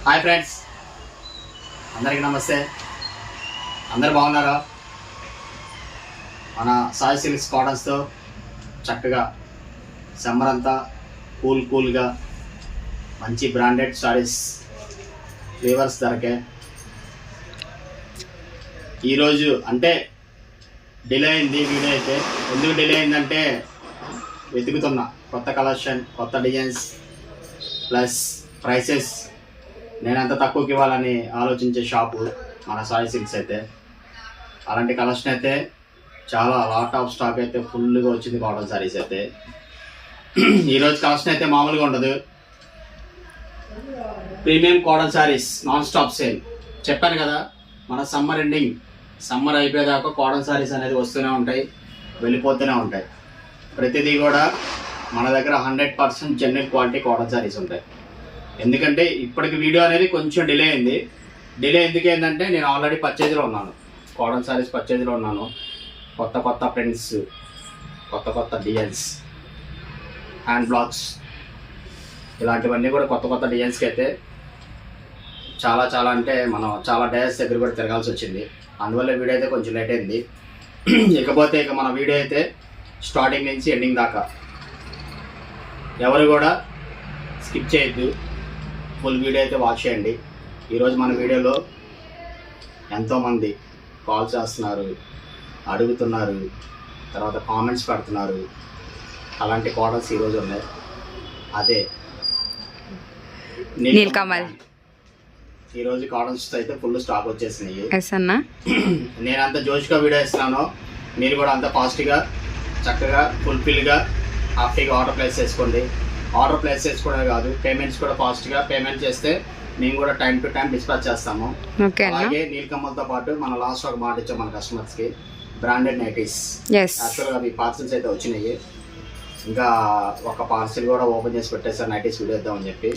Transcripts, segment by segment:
Hi friends, అందరికీ నమస్తే. అందరు బాగున్నారా? మన సాయి సిల్క్స్ కాటన్స్తో చక్కగా సమ్మర్ అంతా కూల్గా మంచి బ్రాండెడ్ సారీస్ వీవర్స్ ధరకే. ఈరోజు అంటే డిలే అయింది వీడియో. అయితే ఎందుకు డిలే అయిందంటే వెతుకుతున్నా కొత్త కలెక్షన్, కొత్త డిజైన్స్ ప్లస్ ప్రైసెస్ నేను ఎంత తక్కువకి ఇవ్వాలని ఆలోచించే షాపు మన సాయి సిల్క్స్. అయితే అలాంటి కలెక్షన్ అయితే చాలా లాట్ ఆఫ్ స్టాక్ అయితే ఫుల్గా వచ్చింది కాటన్ సారీస్. అయితే ఈరోజు కలెక్షన్ అయితే మామూలుగా ఉండదు. Premium cotton saris non stop sale. చెప్పాను కదా, మన సమ్మర్ అయిపోయేదాకా కాటన్ సారీస్ అనేది వస్తూనే ఉంటాయి, వెళ్ళిపోతూనే ఉంటాయి. ప్రతిదీ కూడా మన దగ్గర 100% జెన్యున్ క్వాలిటీ కాటన్ సారీస్ ఉంటాయి. ఎందుకంటే ఇప్పటికి వీడియో అనేది కొంచెం డిలే అయింది. డిలే ఎందుకు ఏంటంటే నేను ఆల్రెడీ పర్చేజ్లో ఉన్నాను, కాటన్ సారీస్ పర్చేజ్లో ఉన్నాను. కొత్త ప్రింట్స్, కొత్త డిజైన్స్, హ్యాండ్ బ్లాక్స్ ఇలాంటివన్నీ కూడా కొత్త డిజైన్స్కి అయితే చాలా అంటే మనం చాలా డేస్ దగ్గర కూడా తిరగాల్సి వచ్చింది. అందువల్ల వీడియో అయితే కొంచెం లేట్ అయింది. ఇకపోతే ఇక మన వీడియో అయితే స్టార్టింగ్ నుంచి ఎండింగ్ దాకా ఎవరు కూడా స్కిప్ చేయొద్దు, ఫుల్ వీడియో అయితే వాచ్ చేయండి. ఈరోజు మన వీడియోలో ఎంతోమంది కాల్ చేస్తున్నారు, అడుగుతున్నారు, తర్వాత కామెంట్స్ పెడుతున్నారు. అలాంటి కాటన్స్ ఈరోజు ఉన్నాయి. అదే నీలకమల్. ఈరోజు కాటన్స్ అయితే ఫుల్ స్టాక్ వచ్చేసినాయి. నేను అంత జోష్గా వీడియో ఇస్తున్నాను, మీరు కూడా అంత ఫాస్ట్గా చక్కగా ఫుల్ఫిల్గా హ్యాపీగా ఆర్డర్ ప్లేస్ చేసుకోండి. ఆర్డర్ ప్లేస్ చేసుకోవడమే కాదు, పేమెంట్స్ కూడా ఫాస్ట్గా పేమెంట్ చేస్తే మేము కూడా టైం టు టైం డిస్పాచ్ చేస్తాము. అలాగే నీలకమల్తో పాటు మన లాస్ట్ ఒక మాట ఇచ్చాం మన కస్టమర్స్కి, బ్రాండెడ్ నైటీస్. యాక్చువల్గా అవి పార్సల్స్ అయితే వచ్చినాయి. ఇంకా ఒక పార్సిల్ కూడా ఓపెన్ చేసి పెట్టేసారు నైటీస్ వీడియో ఇద్దామని చెప్పి.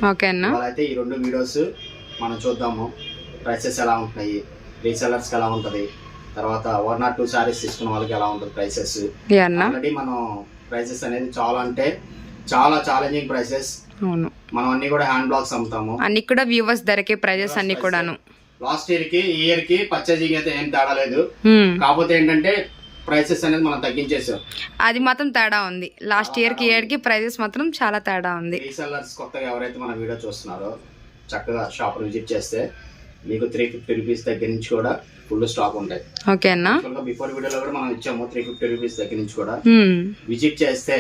అయితే ఈ 2 వీడియోస్ మనం చూద్దాము. ప్రైసెస్ ఎలా ఉంటున్నాయి, రీసెలర్స్కి ఎలా ఉంటుంది, తర్వాత 1 or 2 సారీస్ తీసుకున్న వాళ్ళకి ఎలా ఉంటుంది ప్రైసెస్. ఆల్రెడీ మనం ప్రైసెస్ అనేది చాలా అంటే చాలా ఛాలెంజింగ్ ప్రైసెస్. అవును, మనం అన్ని కూడా హ్యాండ్ బ్లాక్స్ అమ్ముతాము, అన్ని కూడా వ్యూవర్స్ ధరకే ప్రైజెస్ అన్ని కూడాను. లాస్ట్ ఇయర్ కి పర్చేజింగ్ అయితే ఏం తేడా లేదు. కాకపోతే ఏంటంటే ప్రైసెస్ అనేది మనం తగ్గించేసాం, అది మాత్రం తేడా ఉంది. లాస్ట్ ఇయర్ కి ప్రైజెస్ మాత్రం చాలా తేడా ఉంది. రీసెల్లర్స్ కొత్తగా ఎవరైతే మన వీడియో చూస్తున్నారో చక్కగా షాప్ విజిట్ చేస్తే మీకు 350 రూపీస్ దగ్గర నుంచి కూడా ఫుల్ స్టాక్ ఉంటాయి. ఓకేనా, బిఫోర్ వీడియోలో కూడా మనం ఇచ్చాము 350 రూపీస్ దగ్గర నుంచి కూడా. విజిట్ చేస్తే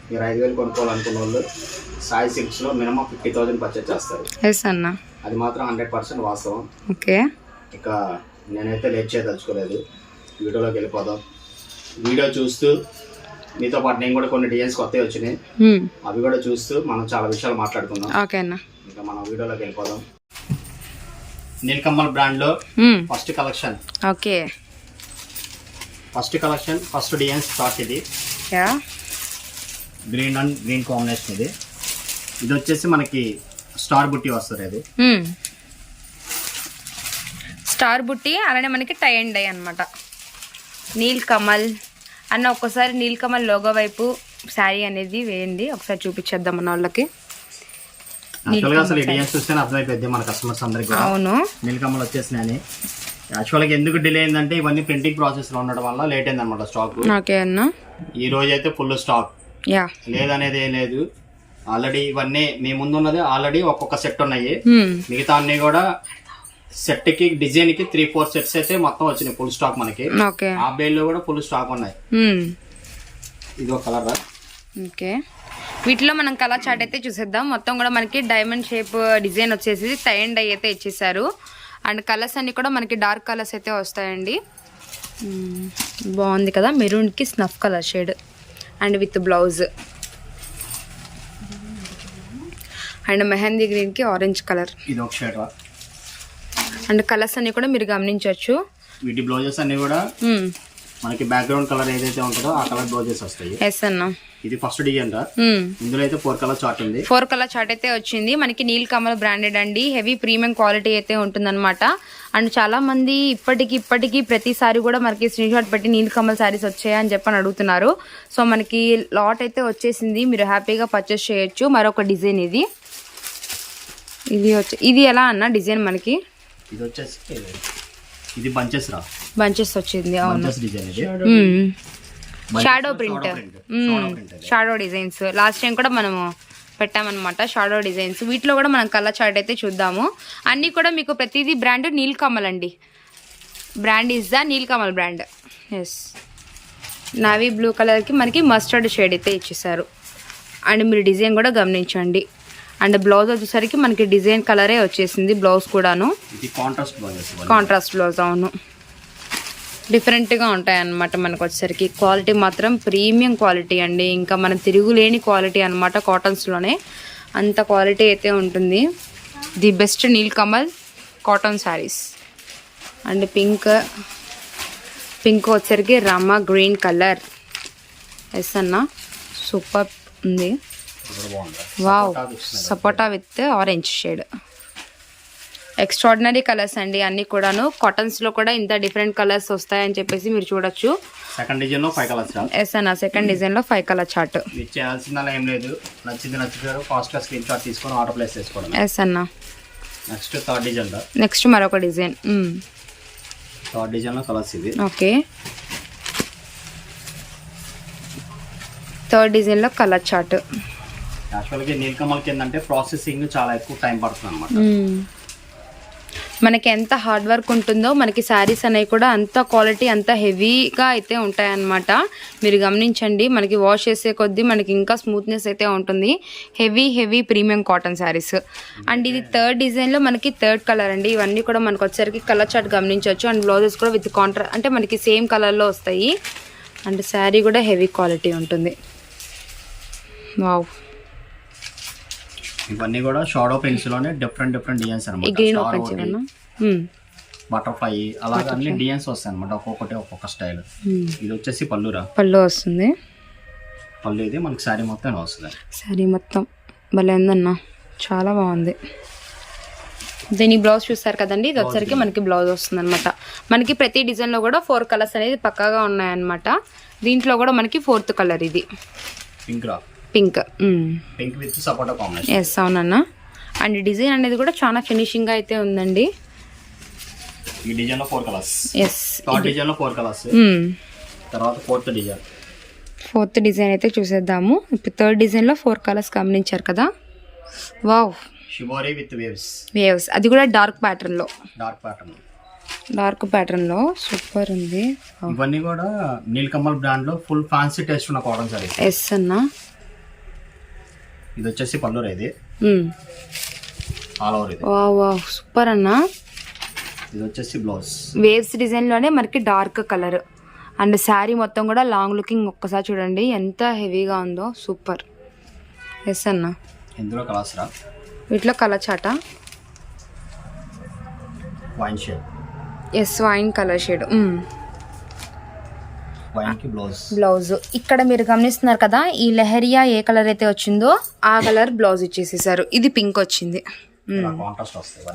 మీరు 5,000 కొనుక్కోవాలనుకున్న వాళ్ళు సాయి సిల్క్స్ లో మినిమం 50,000 పర్చేజ్ చేస్తారు. అది మాత్రం 100% వాస్తవం. ఓకే, ఇక నేనైతే లేట్ చేయదలుచుకోలేదు, వీడియోలోకి వెళ్ళిపోదాం. వీడియో చూస్తూ మీతో పాటు నేను కూడా కొన్ని డిజైన్స్ కొత్తవి వచ్చినాయి, అవి కూడా చూస్తూ మనం చాలా విషయాలు మాట్లాడుకుందాం. ఓకేనా, ఇంకా మనం వీడియోలోకి వెళ్ళిపోదాం. నీలకమల్ బ్రాండ్ లో first collection. Okay, first design start. ఇది గ్రీన్ అండ్ గ్రీన్ కాంబినేషన్. ఇది వచ్చేసి మనకి స్టార్ బుట్టి వస్తుంది. అది స్టార్ బుట్టి, అలానే మనకి టై అండ్ డై అనమాట. నీలకమల్ అన్న ఒక్కసారి నీలకమల్ లోగో వైపు శారీ అనేది వేయండి, ఒకసారి చూపించేద్దాం మన వాళ్ళకి. అసలు ఈ డిజైన్స్ చూస్తే అర్థమైపోద్ది మన కస్టమర్స్ అందరికి. అవును, నీలకమల్ వచ్చేసినాయి. యాక్చువల్గా ఎందుకు డిలే అయిందంటే ఇవన్నీ ప్రింటింగ్ ప్రాసెస్ లో ఉండడం వల్ల లేట్ అయింది అనమాట స్టాక్. ఓకే అన్న, ఈ రోజు అయితే ఫుల్ స్టాక్ లేదనేది ఏం లేదు. ఆల్రెడీ ఇవన్నీ మీ ముందు ఉన్నది ఆల్రెడీ ఒక్కొక్క సెట్ ఉన్నాయి. మిగతా అన్ని కూడా సెట్ కి డిజైన్ కి 3-4 సెట్స్ అయితే మొత్తం వచ్చినాయి ఫుల్ స్టాక్ మనకి. ఆ బేల్ లో కూడా ఫుల్ స్టాక్ ఉన్నాయి. ఇది ఒక కలర్. ఓకే, వీటిలో మనం కలర్ చార్ట్ అయితే చూసేద్దాం. మొత్తం కూడా మనకి డైమండ్ షేప్ డిజైన్ వచ్చేసి టై అండ్ డై అయితే ఇచ్చేసారు. అండ్ కలర్స్ అన్ని కూడా మనకి డార్క్ కలర్స్ అయితే వస్తాయండి. బాగుంది కదా, మెరూన్ కి snuff colour shade and with blouse, and mehndi green కి ఆరెంజ్ కలర్. ఇది ఒక షేడ్. అండ్ కలర్స్ అన్ని కూడా మీరు గమనించవచ్చు. వీటి బ్లౌజెస్ అన్ని కూడా మనకి బ్యాక్గ్రౌండ్ కలర్ ఏదైతే ఉంటుందో ఆ కలర్ బ్లౌజెస్ వస్తాయి. ఎస్ అన్న, ఇది ఫస్ట్ డిజైన్. ఇందులో అయితే 4 కలర్ చార్ట్ ఉంది. 4 కలర్ చార్ట్ అయితే వచ్చింది మనకి. నీలకమల్ బ్రాండెడ్ అండి, హెవీ ప్రీమియం క్వాలిటీ అయితే ఉంటుందన్నమాట. అండ్ చాలా మంది ఇప్పటికి ప్రతిసారి కూడా మనకి స్క్రీన్ షాట్ పెట్టి నీలకమల్ శారీస్ వచ్చాయని చెప్పని అడుగుతున్నారు. సో మనకి లాట్ అయితే వచ్చేసింది, మీరు హ్యాపీగా పర్చేస్ చేయొచ్చు. మరొక డిజైన్ ఇది ఇది ఎలా అన్న డిజైన్ మనకి? ఇది వచ్చేసి ఇది బంచెస్ రా, బంచెస్ వచ్చింది. అవును, బంచెస్ డిజైన్ ఇది. Shadow print, shadow designs last time కూడా మనము పెట్టామన్నమాట. షాడో డిజైన్స్ వీటిలో కూడా మనం కలర్ చార్ట్ అయితే చూద్దాము. అన్నీ కూడా మీకు ప్రతిదీ బ్రాండ్ నీల్కమల్ అండి. Brand is the Nilkamal brand. Yes, navy blue కలర్కి మనకి మస్టర్డ్ షేడ్ అయితే ఇచ్చేసారు. అండ్ మీరు డిజైన్ కూడా గమనించండి. అండ్ బ్లౌజ్ వచ్చేసరికి మనకి డిజైన్ కలరే వచ్చేసింది. బ్లౌజ్ కూడాను కాంట్రాస్ట్ బ్లౌజ్. అవును, డిఫరెంట్గా ఉంటాయన్నమాట మనకు వచ్చేసరికి. క్వాలిటీ మాత్రం ప్రీమియం క్వాలిటీ అండి, ఇంకా మనం తిరుగులేని క్వాలిటీ అనమాట. కాటన్స్లోనే అంత క్వాలిటీ అయితే ఉంటుంది. The best Nilkamal cotton saris. And pink వచ్చేసరికి రామా గ్రీన్ కలర్. ఎస్ అన్న, సూపర్ ఉంది. Wow, sapota with orange shade. Extraordinary colours అండి అన్ని కూడాను. కాటన్స్ లో కూడా ఇంత డిఫరెంట్ కలర్స్ వస్తాయని చెప్పేసి మీరు చూడొచ్చు. సెకండ్ డిజైన్ లో 5 కలర్స్. ఎస్ అన్న, సెకండ్ డిజైన్ లో 5 కలర్ చార్ట్. మీరు చేయాల్సిందలా ఏం లేదు, నచ్చితే ఫాస్ట్ గా స్క్రీన్ షాట్ తీసుకొని ఆర్డర్ ప్లేస్ చేసుకోవడం. ఎస్ అన్న. నెక్స్ట్ థర్డ్ డిజైన్ లో, నెక్స్ట్ మరొక డిజైన్. థర్డ్ డిజైన్ లో కలర్స్ ఇది. ఓకే, థర్డ్ డిజైన్ లో కలర్ చార్ట్. యాక్చువల్గా నీల్కమల్కి ఏంటంటే ప్రాసెసింగ్ చాలా ఎక్కువ టైం పడుతుంది అనమాట. మనకి ఎంత హార్డ్ వర్క్ ఉంటుందో మనకి శారీస్ అనేవి కూడా అంత క్వాలిటీ అంత హెవీగా అయితే ఉంటాయన్నమాట. మీరు గమనించండి, మనకి వాష్ చేసే కొద్దీ మనకి ఇంకా స్మూత్నెస్ అయితే ఉంటుంది. Heavy premium cotton saris. And ఇది థర్డ్ డిజైన్లో మనకి థర్డ్ కలర్ అండి. ఇవన్నీ కూడా మనకు వచ్చేసరికి కలర్ చార్ట్ గమనించవచ్చు. అండ్ బ్లౌజెస్ కూడా విత్ కాంట్రాస్ట్ అంటే మనకి సేమ్ కలర్లో వస్తాయి. అండ్ శారీ కూడా హెవీ క్వాలిటీ ఉంటుంది. వావ్, ఇవన్నీ కూడా షాడో ప్రింట్స్ లోనే డిఫరెంట్ డిజైన్స్ అనమాట. బటర్ఫ్లై అలాగే అన్ని డిజైన్స్ వస్తాయి అనమాట, ఒక్కొక్కటి ఒక్కొక్క స్టైల్. ఇది వచ్చేసి పళ్ళు వస్తుంది. పళ్ళు ఇది మనకి శారీ మొత్తం వస్తుంది. శారీ మొత్తం భలే ఉందన్న, చాలా బాగుంది. దీని బ్లౌజ్ చూస్తారు కదండి, ఇది వచ్చరికి మనకి బ్లౌజ్ వస్తుంది అనమాట. మనకి ప్రతి డిజైన్లో కూడా 4 కలర్స్ అనేది పక్కాగా ఉన్నాయన్నమాట. దీంట్లో కూడా మనకి 4th కలర్ ఇది pink with sapota combination. Yes అవునన్నా. అండ్ డిజైన్ అనేది కూడా చాలా ఫినిషింగ్ గా అయితే ఉందండి. ఈ డిజైన్ లో 4 కలర్స్. ఎస్, థర్డ్ డిజైన్ లో 4 కలర్స్. తర్వాత ఫోర్త్ డిజైన్ అయితే చూసేద్దాము. ఇప్పుడు థర్డ్ డిజైన్ లో 4 కలర్స్ గమనించారు కదా. Wow, shibori with waves. అది కూడా డార్క్ ప్యాటర్న్ లో సూపర్ ఉంది. ఇవన్నీ కూడా నీల్కమల్ బ్రాండ్ లో ఫుల్ ఫ్యాన్సీ టేస్ట్ ఉన్న కాటన్ సారీ. ఎస్ అన్నా. ఇది వచ్చేసి పళ్ళు ఇది ఆల్ ఓవర్ ఇది. వావ్ సూపర్ అన్నా. ఇది వచ్చేసి బ్లౌజ్ వేవ్స్ డిజైన్ లోనే మనకి డార్క్ కలర్. అండ్ శారీ మొత్తం కూడా లాంగ్ లుకింగ్. ఒక్కసారి చూడండి ఎంత హెవీగా ఉందో, సూపర్. ఎస్ అన్నా. ఇందులో కలర్స్ రా, వీటిలో కలర్ చాట. Wine shade. Yes, wine colour shade. Blouse ఇక్కడ మీరు గమనిస్తున్నారు కదా, ఈ లెహరియా ఏ కలర్ అయితే వచ్చిందో ఆ కలర్ బ్లౌజ్ ఇచ్చేసేసారు. ఇది పింక్ వచ్చింది.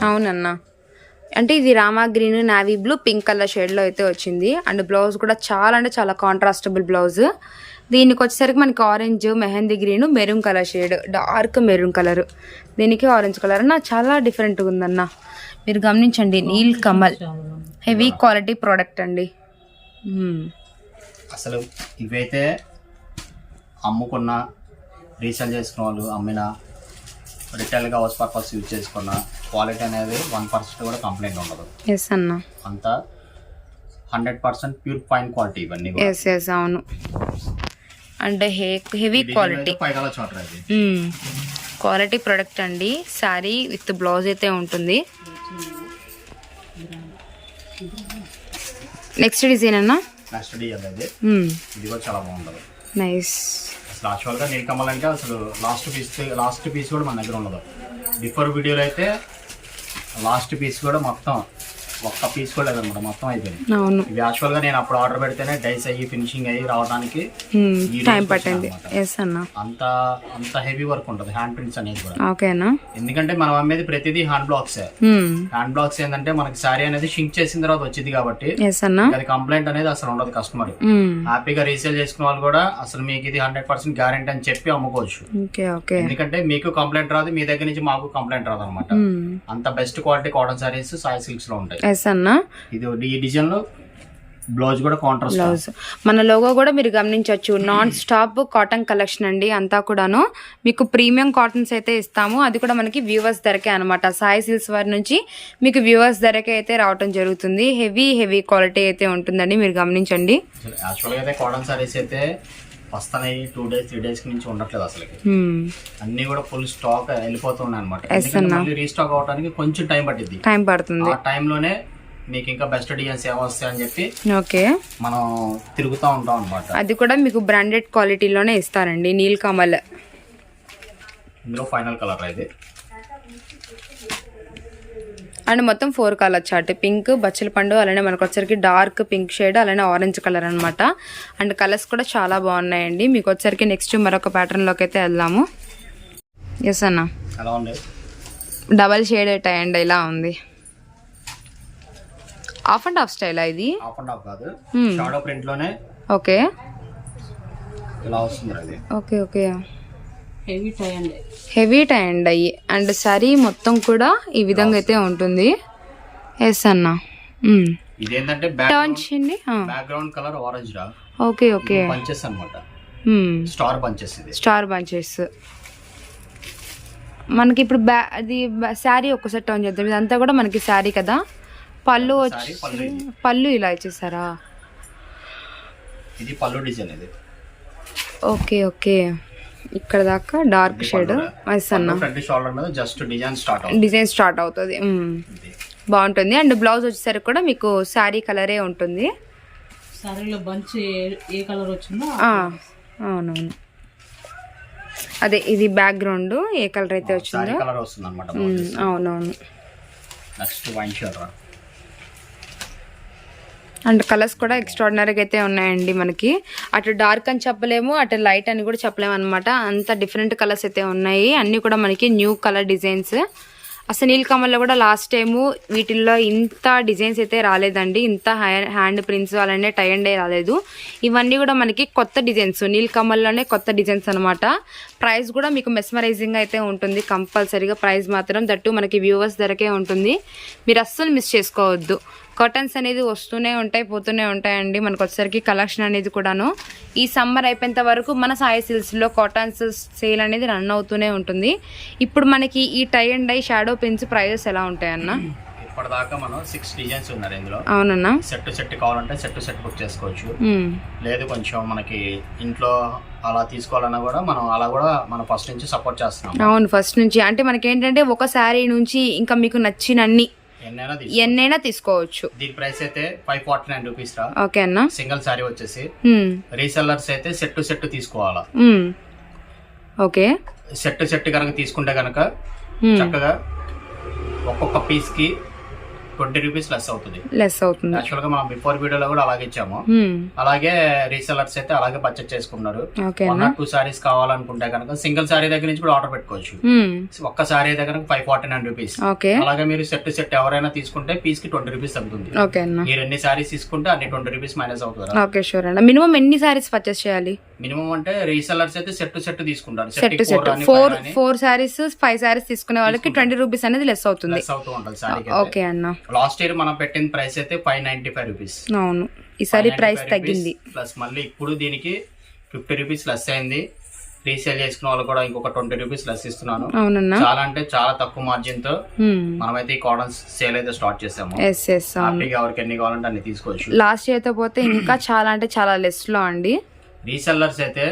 అవునన్నా. అంటే ఇది Rama green, navy blue, pink colour షేడ్లో అయితే వచ్చింది. అండ్ బ్లౌజ్ కూడా చాలా అంటే చాలా కాంట్రాస్టబుల్ బ్లౌజ్. దీనికి వచ్చేసరికి మనకి orange, mehndi green, maroon colour shade, dark maroon colour, దీనికి ఆరెంజ్ కలర్ అన్న చాలా డిఫరెంట్గా ఉందన్న. మీరు గమనించండి, నీల్కమల్ హెవీ క్వాలిటీ ప్రోడక్ట్ అండి. అసలు ఇవైతే అమ్ముకున్న, రీసేల్ చేసుకున్న వాళ్ళు అమ్మిన, రిటైల్గా హౌస్ పర్పస్ యూజ్ చేసుకున్న క్వాలిటీ అనేది 1% కూడా కంప్లైంట్ ఉండదు. ఎస్ అన్న. అంతా 100% ప్యూర్ ఫైన్ క్వాలిటీ ఇవన్నీ. ఎస్ ఎస్ అవును. And heavy quality quality product అండి. శారీ విత్ బ్లౌజ్ అయితే ఉంటుంది. నెక్స్ట్ డిజైన్ అన్న. నెక్స్ట్ డిజైన్ అది. ఇది కూడా చాలా బాగుంటుంది. నైస్. అసలు యాక్చువల్గా నీల్కమల్ అంటే అసలు లాస్ట్ పీస్ కూడా మన దగ్గర ఉండదు. బిఫోర్ వీడియోలో అయితే లాస్ట్ పీస్ కూడా మొత్తం ఒక్క పీస్ కూడా లేదన్నమాట, మొత్తం అయిపోయింది. అవును, ఇవి యాక్చువల్ గా నేను అప్పుడు ఆర్డర్ పెడితేనే డైస్ అయ్యి ఫినిషింగ్ అయ్యి రావడానికి టైం పట్టింది. ఎస్ అన్న, అంత అంత హెవీ వర్క్ ఉంటుంది హ్యాండ్ ప్రింట్స్ అనేది కూడా. ఓకేనా, ఎందుకంటే మనం అమ్మేది ప్రతిదీ హ్యాండ్ బ్లాక్స్. హ్యాండ్ బ్లాక్స్ ఏంటంటే మనకి శారీ అనేది షింక్ చేసిన తర్వాత వచ్చింది కాబట్టి ఎస్ అన్న, అది కంప్లైంట్ అనేది అసలు ఉండదు. కస్టమర్ హ్యాపీగా రీసేల్ చేసుకునే వాళ్ళు కూడా అసలు మీకు ఇది 100% గ్యారెంటీ అని చెప్పి అమ్ముకోవచ్చు. ఎందుకంటే మీకు కంప్లైంట్ రాదు, మీ దగ్గర నుంచి మాకు కంప్లైంట్ రాదు అనమాట. అంత best quality cotton saris Sai silks లో ఉంటాయి. ఇది ఈ డిజైన్ లో బ్లౌజ్ కూడా కాంట్రాస్ట్ బ్లౌజ్. మన లోగో కూడా మీరు గమనించవచ్చు, నాన్ స్టాప్ కాటన్ కలెక్షన్ అండి అంతా కూడాను. మీకు ప్రీమియం కాటన్స్ అయితే ఇస్తాము, అది కూడా మనకి వ్యూవర్స్ ధరకే అనమాట. సాయి సిల్క్స్ వారి నుంచి మీకు వ్యూవర్స్ ధరకే అయితే రావడం జరుగుతుంది. హెవీ క్వాలిటీ అయితే ఉంటుందండి, మీరు గమనించండి. యాక్చువల్ గా అయితే కాటన్ సారీస్ అయితే వస్తున్నాయి 2 days 3 days నుంచి ఉండట్లేదు అసలు. అన్ని కూడా ఫుల్ స్టాక్ వెళ్ళిపోతున్నాయి అనమాట. రీస్టాక్ అవడానికి కొంచెం టైం పడుతుంది. ఆ టైంలోనే మీకు ఇంకా బెస్ట్ డిజైన్స్ ఏమొస్తాయి అని చెప్పి మనం తిరుగుతూ ఉంటాం అనమాట. అది కూడా మీకు బ్రాండెడ్ క్వాలిటీలోనే ఇస్తారండి. నీల్ కమల్ ఇందులో ఫైనల్ కలర్ అయితే అండ్ మొత్తం 4 కలర్ చార్ట్, పింక్, బచ్చల పండు, అలానే మనకు వచ్చరికి డార్క్ పింక్ షేడ్, అలానే ఆరెంజ్ కలర్ అనమాట. అండ్ కలర్స్ కూడా చాలా బాగున్నాయండి. మీకు వచ్చరికి నెక్స్ట్ మరొక ప్యాటర్న్ లోకి అయితే వెళ్దాము. ఎస్ అన్న, డబల్ షేడ్ టై అండ్ ఇలా ఉంది. హాఫ్ అండ్ హాఫ్ స్టైల్ ఇది, హాఫ్ అండ్ హాఫ్ కాదు, షాడో ప్రింట్ లోనే. ఓకే ఇలా వస్తుంది అది. ఓకే హెవీ టై అండ్ అయ్యి అండ్ సారీ మొత్తం కూడా ఈ విధంగా అయితే ఉంటుంది. ఎస్ అన్న, ఇదేంటంటే బ్యాక్గ్రౌండ్ కలర్ ఆరెంజ్ రా. ఓకే బంచెస్ అన్నమాట, స్టార్ బంచెస్. ఇది స్టార్ బంచెస్. మనకి ఇప్పుడు అది శారీ ఒక సెట్ ఆన్ చేద్దాం. ఇదంతా కూడా మనకి శారీ కదా. పళ్ళు వచ్చి పళ్ళు ఇలా ఇచ్చేసారా? ఇది పళ్ళు డిజైన్. ఇది ఓకే ఇక్కడ దాకా డార్క్ షేడ్. డిజైన్ స్టార్ట్ అవుతుంది, బాగుంటుంది. అండ్ బ్లౌజ్ వచ్చేసరికి కూడా మీకు శారీ కలరే ఉంటుంది. అవునవును, అదే ఇది బ్యాక్గ్రౌండ్ ఏ కలర్ అయితే వచ్చిందో. అవునవును. అండ్ కలర్స్ కూడా ఎక్స్ట్రాడినరీగా అయితే ఉన్నాయండి. మనకి అటు డార్క్ అని చెప్పలేము, అటు లైట్ అని కూడా చెప్పలేము అనమాట. అంత డిఫరెంట్ కలర్స్ అయితే ఉన్నాయి. అన్నీ కూడా మనకి న్యూ కలర్ డిజైన్స్. అసలు నీల్ కమల్లో కూడా లాస్ట్ టైము వీటిల్లో ఇంత డిజైన్స్ అయితే రాలేదండి. ఇంత హ్యాండ్ ప్రింట్స్ అలానే టై అండ్ రాలేదు. ఇవన్నీ కూడా మనకి కొత్త డిజైన్స్, నీల్ కమల్లోనే కొత్త డిజైన్స్ అనమాట. ప్రైస్ కూడా మీకు మెస్మరైజింగ్ అయితే ఉంటుంది కంపల్సరీగా. ప్రైస్ మాత్రం దట్టు మనకి వ్యూవర్స్ ధరకే ఉంటుంది. మీరు అస్సలు మిస్ చేసుకోవద్దు. కాటన్స్ అనేది వస్తూనే ఉంటాయి, పోతూనే ఉంటాయండి. మనకు వచ్చేసరికి కలెక్షన్ అనేది కూడాను ఈ సమ్మర్ అయిపోయేంత వరకు మన సాయి సిల్క్స్లో కాటన్స్ సేల్ అనేది రన్ అవుతూనే ఉంటుంది. ఇప్పుడు మనకి ఈ tie and dye shadow pins prices ఎలా ఉంటాయన్న? ఇప్పటిదాకా మనం 6 డిజైన్స్ ఉన్నారు ఇందులో. అవునన్నా, సెట్ కావాలంటే సెట్ బుక్ చేసుకోవచ్చు. లేదు కొంచెం మనకి ఇంట్లో అలా తీసుకోవాలన్నా కూడా మనం అలా కూడా మనం ఫస్ట్ నుంచి సపోర్ట్ చేస్తున్నాం. అవును, ఫస్ట్ నుంచి. అంటే మనకి ఏంటంటే ఒక శారీ నుంచి ఇంకా మీకు నచ్చినన్ని ఎన్నైనా తీసుకోవచ్చు. దీని ప్రైస్ అయితే 549 రూపీస్ రా. ఓకే అన్న. సింగిల్ సారీ వచ్చేసి రీసెల్లర్స్ అయితే సెట్ తీసుకోవాలా. ఓకే, సెట్ కనుక తీసుకుంటే కనుక చక్కగా ఒక్కొక్క పీస్ కి 20 రూపీస్ లెస్ అవుతుంది. యాక్చువల్ గా మనం బిఫోర్ వీడియోలో కూడా అలాగే ఇచ్చాము. అలాగే రీసెలర్స్ అయితే అలాగే పర్చేస్ చేసుకున్నారు. 1 or 2 సారీస్ కావాలనుకుంటే కనుక సింగిల్ సారీ దగ్గర నుంచి కూడా ఆర్డర్ పెట్టుకోవచ్చు. ఒక్క సారీ దగ్గర 549 రూపీస్. అలాగే మీరు సెట్ ఎవరైనా తీసుకుంటే పీస్ కి 20 రూపీస్ తగ్గుతుంది. మీరు ఎన్ని సారీస్ తీసుకుంటే అన్ని 20 రూపీస్ మైనస్ అవుతుంది. మినిమం ఎన్ని సారీస్ పర్చేస్ చేయాలి? మినిమం అంటే రీసెలర్స్ అయితే సెట్ తీసుకుంటారు. 4 సారీస్ 5 సారీస్ తీసుకునే వాళ్ళకి 20 రూపీస్ అనేది లెస్ అవుతుంది. ఓకే అన్న. లాస్ట్ ఇయర్ మనం పెట్టిన ప్రైస్ అయితే 595 రూపీస్. అవును, ఈసారి ప్రైస్ తగ్గింది. ప్లస్ మళ్ళీ ఇప్పుడు దీనికి 50 రూపీస్ లెస్ అయింది. రీసేల్ చేసుకున్న వాళ్ళు కూడా ఇంకొక 20 రూపీస్ లెస్ ఇస్తున్నాను. చాలా అంటే చాలా తక్కువ మార్జిన్ తో మనమైతే ఈ కాటన్ సేల్ అయితే స్టార్ట్ చేసాము. ఎవరికి ఎన్ని కావాలంటే అన్ని తీసుకోవచ్చు. లాస్ట్ ఇయర్ తో పోతే ఇంకా చాలా అంటే చాలా లెస్ లో అండి. రీసెల్లర్స్ అయితే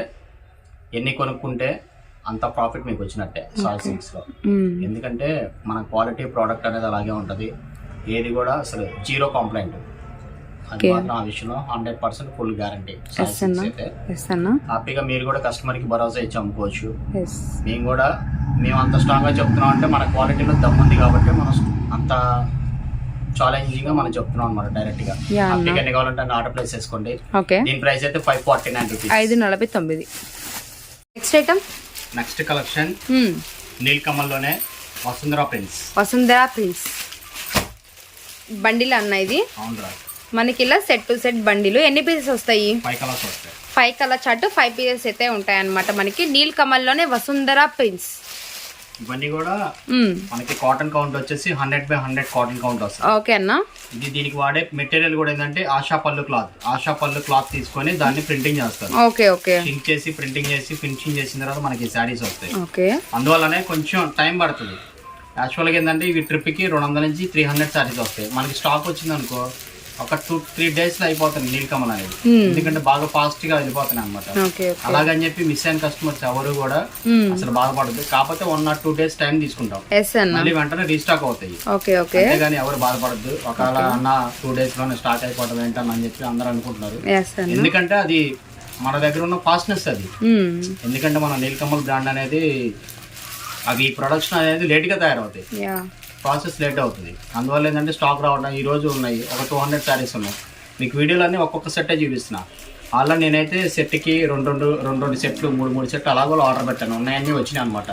ఎన్ని కొనుక్కుంటే అంత ప్రాఫిట్ మీకు వచ్చినట్టే సాయి సిల్క్స్ లో. ఎందుకంటే మన క్వాలిటీ ప్రోడక్ట్ అనేది అలాగే ఉంటది. ఏది కూడా అసలు 0 కంప్లైంట్. అది మాత్రం ఆ విషయంలో 100% ఫుల్ గ్యారంటీ. హ్యాపీగా మీరు కూడా కస్టమర్ కి భరోసా ఇచ్చి అమ్ముకోవచ్చు. మేము అంత స్ట్రాంగ్ గా చెప్తున్నాం అంటే మన క్వాలిటీలో దమ్ముంది కాబట్టి మనం అంత ఛాలెంజింగ్ గా మనం చెప్తున్నాం అనమాట డైరెక్ట్ గా. Yeah, మీకు ఎన్ని కావాలంటే అన్ని ఆర్డర్ ప్లేస్ చేసుకోండి. ఓకే, దీని ప్రైస్ అయితే 549 rupees. 549. Next item, next collection Nilkamal లోనే Vasundhara prints. Vasundhara prints bundle అన్న ఇది. అవునరా, మనకి ఇలా సెట్ టు సెట్ బండిలు ఎన్ని పీసెస్ వస్తాయి? 5 కలర్స్ వస్తాయి. 5 కలర్ చార్ట్ 5 పీసెస్ అయితే ఉంటాయి అన్నమాట. మనకి నీల్ కమల్ లోనే వసుంధర ప్రింట్స్. ఇవన్నీ కూడా మనకి కాటన్ కౌంట్ వచ్చేసి 100/100 కాటన్ కౌంట్ వస్తుంది. ఓకే అన్న. ఇది దీనికి వాడే మెటీరియల్ కూడా ఏంటంటే ఆశా పళ్ళు క్లాత్ తీసుకొని దాన్ని ప్రింటింగ్ చేస్తారు. ఓకే ఓకే, షింక్ చేసి ప్రింటింగ్ చేసి ఫినిషింగ్ చేసిన తర్వాత మనకి శారీస్ వస్తాయి. ఓకే, అందువల్లనే కొంచెం టైం పడుతుంది. యాక్చువల్గా ఏంటంటే ఇవి ట్రిప్కి 200 నుంచి 300 శారీస్ వస్తాయి. మనకి స్టాక్ వచ్చింది అనుకో ఒక 2-3 డేస్ లో అయిపోతుంది నీల్ కమల్ అనేది. ఎందుకంటే బాగా ఫాస్ట్ గా వెళ్ళిపోతున్నాయి అనమాట. అలాగని చెప్పి మిస్ అయిన కస్టమర్స్ ఎవరు కూడా అసలు బాధపడదు. కాకపోతే 1 or 2 డేస్ టైం తీసుకుంటాం, మళ్ళీ వెంటనే రీస్టాక్ అవుతాయి. అంతేగాని ఎవరు బాధపడద్దు. ఒకవేళ అన్న 2 డేస్ లోనే స్టాక్ అయిపోవడం ఏంటని చెప్పి అందరూ అనుకుంటున్నారు. ఎందుకంటే అది మన దగ్గర ఉన్న ఫాస్ట్నెస్ అది. ఎందుకంటే మన నీల్ కమల్ బ్రాండ్ అనేది అవి ప్రొడక్షన్ అనేది లేట్ గా తయారవుతాయి, ప్రాసెస్ లేట్ అవుతుంది. అందువల్ల ఏంటంటే స్టాక్ రావడం ఈ రోజు ఉన్నాయి ఒక 200 శారీస్ ఉన్నాయి. మీకు వీడియోలన్నీ ఒక్కొక్క సెట్టే చూపిస్తున్నా. అలా నేనైతే సెట్కి రెండు సెట్లు 3 సెట్లు అలాగో ఆర్డర్ పెట్టాను. ఉన్నాయన్నీ వచ్చినాయి అనమాట.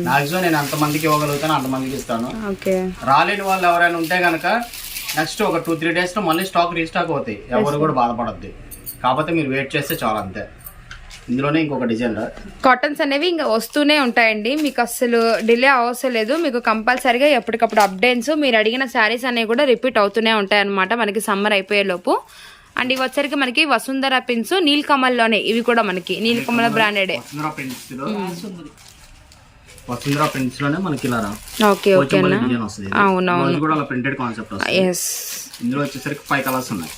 మాక్సిమం నేను ఎంతమందికి ఇవ్వగలుగుతాను అంతమందికి ఇస్తాను. రాలేని వాళ్ళు ఎవరైనా ఉంటే కనుక నెక్స్ట్ ఒక 2-3 డేస్ లో మళ్ళీ స్టాక్ రీస్టాక్ అవుతాయి. ఎవరు కూడా బాధపడద్దు. కాకపోతే మీరు వెయిట్ చేస్తే చాలా, అంతే. ఇందులోనే ఇంకొక డిజైన్ కాటన్స్ అనేవి ఇంకా వస్తూనే ఉంటాయండి. మీకు అసలు డిలే అవసరం లేదు. మీకు కంపల్సరీగా ఎప్పటికప్పుడు అప్డేట్స్, మీరు అడిగిన శారీస్ అనేవి కూడా రిపీట్ అవుతూనే ఉంటాయి అనమాట మనకి సమ్మర్ అయిపోయే లోపు. అండ్ ఇవి వచ్చరికి మనకి వసుంధర ప్రింట్స్ నీల్ కమల్ లోనే. ఇవి కూడా మనకి నీల్ కమల్ బ్రాండెడ్. వసుంధర ప్రింట్స్ లోనే మనకి ఇలా ఓకే ఓకే అవునవును కూడా అలా ప్రింటెడ్ కాన్సెప్ట్ వస్తుంది. ఇందులో వచ్చేసరికి 5 కలర్స్ ఉన్నాయి.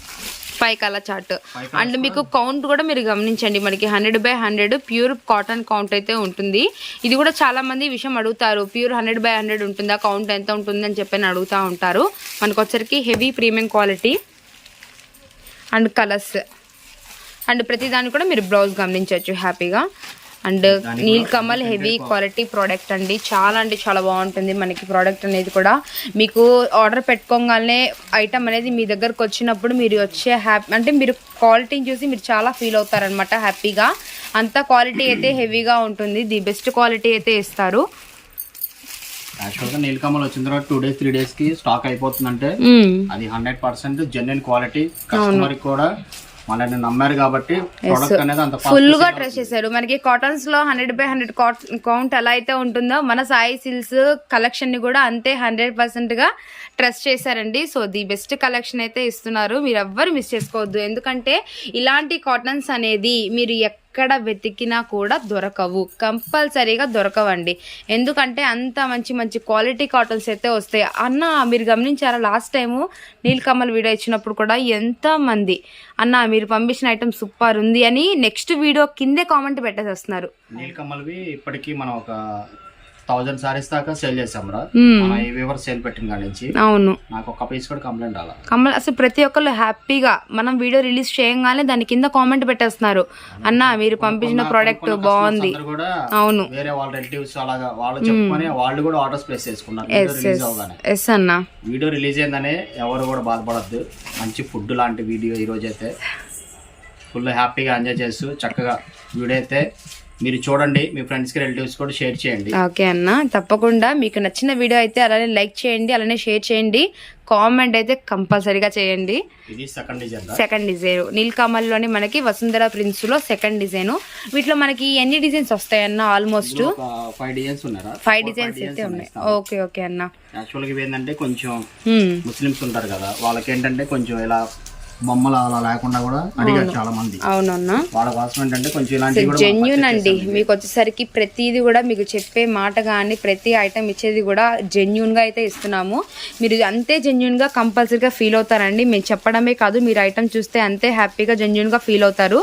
5 కలర్ చార్ట్. అండ్ మీకు కౌంట్ కూడా మీరు గమనించండి, మనకి 100/100 ప్యూర్ కాటన్ కౌంట్ అయితే ఉంటుంది. ఇది కూడా చాలా మంది విషయం అడుగుతారు, ప్యూర్ 100/100 ఉంటుందా, కౌంట్ ఎంత ఉంటుంది అని చెప్పని అడుగుతూ ఉంటారు. మనకు వచ్చరికి heavy premium quality and colours and ప్రతిదాన్ని కూడా మీరు బ్లౌజ్ గమనించవచ్చు హ్యాపీగా. And Neel Kamal heavy quality product అండి. చాలా అంటే చాలా బాగుంటుంది మనకి ప్రోడక్ట్ అనేది కూడా. మీకు ఆర్డర్ పెట్టుకోగానే ఐటమ్ అనేది మీ దగ్గరకు వచ్చినప్పుడు మీరు వచ్చే అంటే మీరు క్వాలిటీని చూసి మీరు చాలా ఫీల్ అవుతారనమాట హ్యాపీగా. అంత క్వాలిటీ అయితే హెవీగా ఉంటుంది. ది బెస్ట్ క్వాలిటీ అయితే ఇస్తారు. యాక్చువల్గా నీల్ కమల్ వచ్చిన తర్వాత 2 days 3 days కి స్టాక్ అయిపోతుందంటే అది 100% జెన్యున్ క్వాలిటీ. కస్టమర్ కూడా మనల్ని నమ్మారు కాబట్టి ప్రొడక్ట్ అనేది అంత ఫుల్ గా ట్రస్ట్ చేశారు. మనకి కాటన్స్ లో 100/100 కౌంట్ ఎలా అయితే ఉంటుందో మన సాయి సిల్క్స్ కలెక్షన్ ని కూడా అంతే 100% గా ట్రస్ట్ చేశారండి. సో ది బెస్ట్ కలెక్షన్ అయితే ఇస్తున్నారు. మీరు ఎవ్వరు మిస్ చేసుకోవద్దు. ఎందుకంటే ఇలాంటి కాటన్స్ అనేది మీరు ఎక్కడ వెతికినా కూడా దొరకవు, కంపల్సరీగా దొరకవండి. ఎందుకంటే అంత మంచి మంచి క్వాలిటీ కాటన్స్ అయితే వస్తాయి. అన్న మీరు గమనించారా, last time Neel Kamal video ఇచ్చినప్పుడు కూడా ఎంతమంది అన్న మీరు పంపించిన ఐటమ్ సూపర్ ఉంది అని నెక్స్ట్ వీడియో కిందే కామెంట్ పెట్టేసేస్తున్నారు. నీల్ కమల్వి ఇప్పటికీ మనం ఒక 1000 సారీస్ దాకా సేల్ చేసాం రా. సేల్ పెట్టిన కాడి నుంచి అవును, నాకు ఒక పీస్ కూడా కంప్లైంట్ అలా అసలు ప్రతి ఒక్కళ్ళు హ్యాపీగా మనం వీడియో రిలీజ్ చేయగానే దాని కింద కామెంట్ పెట్టేస్తున్నారు, అన్న మీరు పంపించిన ప్రోడక్ట్ బాగుంది. అవును, వేరే వాళ్ళ రిలేటివ్స్ అలాగా వాళ్ళు చెప్పుకొని వాళ్ళు కూడా ఆర్డర్స్ ప్లేస్ చేసుకున్నారు. వీడియో రిలీజ్ అయిందనే ఎవరు కూడా బాధపడద్దు. మంచి ఫుడ్ లాంటి వీడియో ఈ రోజు అయితే ఫుల్ హ్యాపీగా ఎంజాయ్ చేస్తూ చక్కగా వీడియో అయితే మీరు చూడండి. మీ ఫ్రెండ్స్ కి రిలేటివ్స్ కూడా షేర్ చేయండి. ఓకే అన్న, తప్పకుండా మీకు నచ్చిన వీడియో అయితే అలానే లైక్ చేయండి, అలానే షేర్ చేయండి, కామెంట్ అయితే కంపల్సరీగా చేయండి. ఇది సెకండ్ డిజైన్ నీల్ కమల్ లోని మనకి వసుంధర ప్రింట్స్ లో సెకండ్ డిజైన్. వీటిలో మనకి ఎన్ని డిజైన్స్ వస్తాయన్న? ఆల్మోస్ట్ 5 డిజైన్స్ ఉన్నాయి. 5 డిజైన్స్ అయితే ఉన్నాయి. ఓకే ఓకే అన్న. యాక్చువల్ గా ఏంటంటే కొంచెం ముస్లిమ్స్ ఉంటారు కదా, వాళ్ళకి ఏంటంటే కొంచెం ఇలా బొమ్మలు అలా లేకుండా కూడా అడిగారు చాలా మంది. అవునన్నా, వాళ్ళ కోసం ఏంటంటే కొంచెం ఇలాంటి జెన్యూన్ అండి. మీకు వచ్చేసరికి ప్రతిది కూడా మీకు చెప్పే మాట కానీ ప్రతి ఐటమ్ ఇచ్చేది కూడా జెన్యూన్ గా అయితే ఇస్తున్నాము. మీరు అంతే జెన్యూన్ గా కంపల్సరీగా ఫీల్ అవుతారండి. మేము చెప్పడమే కాదు, మీరు ఐటమ్ చూస్తే అంతే హ్యాపీగా జెన్యూన్ గా ఫీల్ అవుతారు.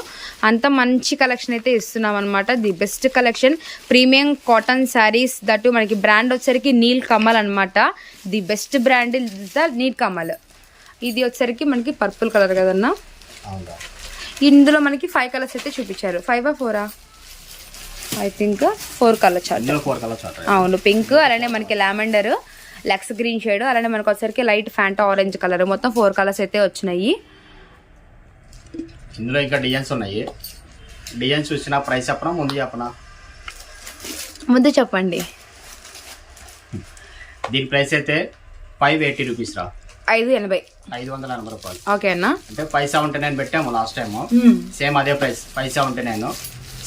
అంత మంచి కలెక్షన్ అయితే ఇస్తున్నాం అనమాట. The best collection, premium cotton saris, that మనకి బ్రాండ్ వచ్చేసరికి నీల్ కమల్ అనమాట. The best brand is the Neel Kamal. ఇది వచ్చేసరికి మనకి పర్పుల్ కలర్ కదన్నా. ఇందులో మనకి 5 కలర్స్ అయితే చూపించారు. 5 or 4? I think 4 colour chart. అవును, పింక్, అలానే మనకి లావెండర్, లెక్స్ గ్రీన్ షేడ్, అలానే మనకు వచ్చరికి లైట్ ఫ్యాంటా ఆరెంజ్ కలర్, మొత్తం 4 కలర్స్ అయితే వచ్చినాయి. ఇందులో ఇంకా డిజైన్స్ ఉన్నాయి. డిజైన్స్ చూసిన ప్రైస్ చెప్పనా ముందు చెప్పనా? ముందు చెప్పండి. దీని ప్రైస్ అయితే 580 రూపీస్ రా. 580 రూపాయలు. ఓకే అన్న. అంటే 579 పెట్టాము లాస్ట్ టైం, సేమ్ అదే ప్రైస్ 579.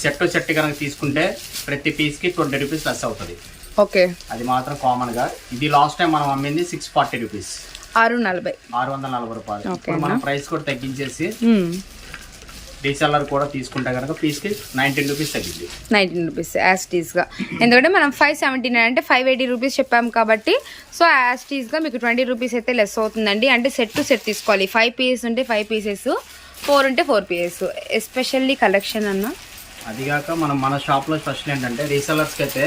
సెట్ కనుక తీసుకుంటే ప్రతి పీస్ కి 20 రూపీస్ లెస్ అవుతుంది. ఓకే, అది మాత్రం కామన్ గా. ఇది లాస్ట్ టైం మనం అమ్మింది 640 రూపీస్, 640 రూపాయలు. ఇప్పుడు మనం ప్రైస్ కూడా తగ్గించేసి రీసెల్లర్ కూడా తీసుకుంటే కనుక పీస్ కి 19 రూపీస్ తగ్గింది. 19 రూపీస్ యాస్టీస్ గా, ఎందుకంటే మనం 579 అంటే 580 రూపీస్ చెప్పాము కాబట్టి, సో యాస్టీస్ గా మీకు 20 రూపీస్ అయితే లెస్ అవుతుందండి. అంటే సెట్ టు సెట్ తీసుకోవాలి. 5 పీసెస్ ఉంటే 5 పీసెస్, 4 ఉంటే 4 పీసెస్. ఎస్పెషల్లీ కలెక్షన్ అన్న. అదిగాక మనం మన షాప్ లో స్పెషల్ ఏంటంటే రీసెల్లర్స్ కి అయితే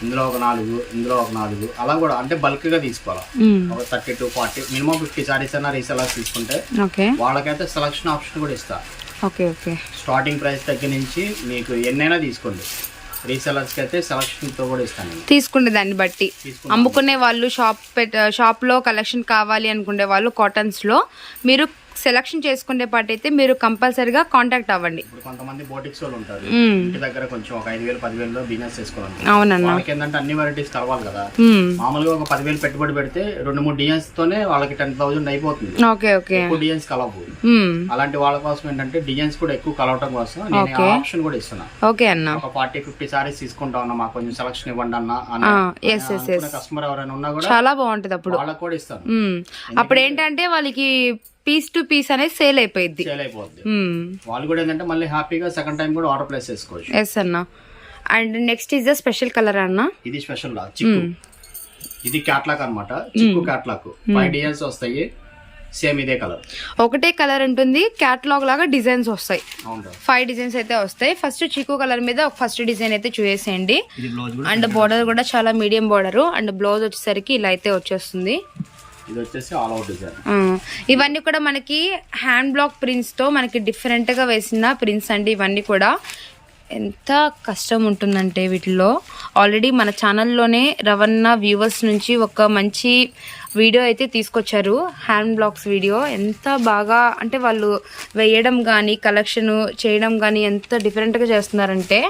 ఇందులో ఒక 4, ఇందులో ఒక 4 అలా కూడా, అంటే బల్క్ గా తీసుకోవాలి. ఒక 30 to 40 మినిమం 50 సారీస్ అన్న రీసెల్లర్స్ తీసుకుంటే వాళ్ళకైతే సెలక్షన్ ఆప్షన్ కూడా ఇస్తా. స్టార్టింగ్ ప్రైస్ దగ్గర నుంచి మీకు ఎన్నైనా తీసుకోండి. రీసెల్లర్స్ కి అయితే సెలక్షన్ తో కూడా ఇస్తాను. తీసుకునే దాన్ని బట్టి అమ్ముకునే వాళ్ళు, షాప్ లో కలెక్షన్ కావాలి అనుకునే వాళ్ళు కాటన్స్ లో మీరు సెలక్షన్ చేసుకునే పాటు అయితే మీరు కంపల్సరీగా కాంటాక్ట్ అవ్వండి. ఇప్పుడు కొంతమంది బోటిక్స్ వాళ్ళు ఉంటారు, ఇంటి దగ్గర కొంచెం ఒక 5,000 10,000 బిజినెస్ చేసుకోవాలి. అవునన్నా, వాళ్ళకి ఏంటంటే అన్ని వెరైటీస్ కలవాలి కదా. మామూలుగా ఒక 10,000 పెట్టుబడి పెడితే 2-3 డిజైన్స్ తోనే వాళ్ళకి 10,000 అయిపోతుంది. ఎక్కువ డిజైన్స్ కలవు. అలాంటి వాళ్ళ కోసం ఏంటంటే డిజైన్స్ కూడా ఎక్కువ కలవటం కోసం నేను ఆప్షన్ కూడా ఇస్తున్నా. ఓకే అన్న, ఒక 40-50 సారీస్ తీసుకుంటా ఉన్నా, మాకు కొంచెం సెలక్షన్ ఇవ్వండి అన్న కస్టమర్ ఎవరైనా ఉన్నా కూడా చాలా బాగుంటది. అప్పుడు వాళ్ళకి కూడా ఇస్తాను. అప్పుడు ఏంటంటే వాళ్ళకి పీస్ టు పీస్ అనేది సేల్ అయిపోయింది. వాళ్ళు కూడా ఏంటంటే మళ్ళీ హ్యాపీగా సెకండ్ టైం కూడా ఆర్డర్ ప్లేస్ చేసుకోవచ్చు. ఎస్ అన్న. And next is the special colour అన్న. ఇది స్పెషల్ చిక్కు. ఇది క్యాట్లాక్ అన్నమాట. చిక్కు క్యాట్లాక్ 5 డిజైన్స్ వస్తాయి. సేమ్ ఇదే కలర్, ఒకటే కలర్ ఉంటుంది. క్యాటలాగ్ లాగా డిజైన్స్ వస్తాయి. 5 డిజైన్స్ అయితే వస్తాయి. ఫస్ట్ చిక్కు కలర్ మీద ఫస్ట్ డిజైన్ అయితే చూసేయండి. అండ్ బోర్డర్ కూడా చాలా మీడియం బోర్డర్. అండ్ బ్లౌజ్ వచ్చేసరికి ఇలా అయితే వచ్చేస్తుంది. ఇది వచ్చేసి ఆల్ అవుట్ డిజైన్. ఇవన్నీ కూడా మనకి హ్యాండ్ బ్లాక్ ప్రింట్స్ తో మనకి డిఫరెంట్ గా వేసిన ప్రింట్స్ అండి. ఇవన్నీ కూడా ఎంత కష్టం ఉంటుందంటే వీటిలో. ఆల్రెడీ మన ఛానల్లోనే రవణ వ్యూవర్స్ నుంచి ఒక మంచి వీడియో అయితే తీసుకొచ్చారు, హ్యాండ్ బ్లాక్స్ వీడియో. ఎంత బాగా అంటే వాళ్ళు వేయడం కానీ కలెక్షన్ చేయడం కానీ ఎంత డిఫరెంట్గా చేస్తున్నారంటే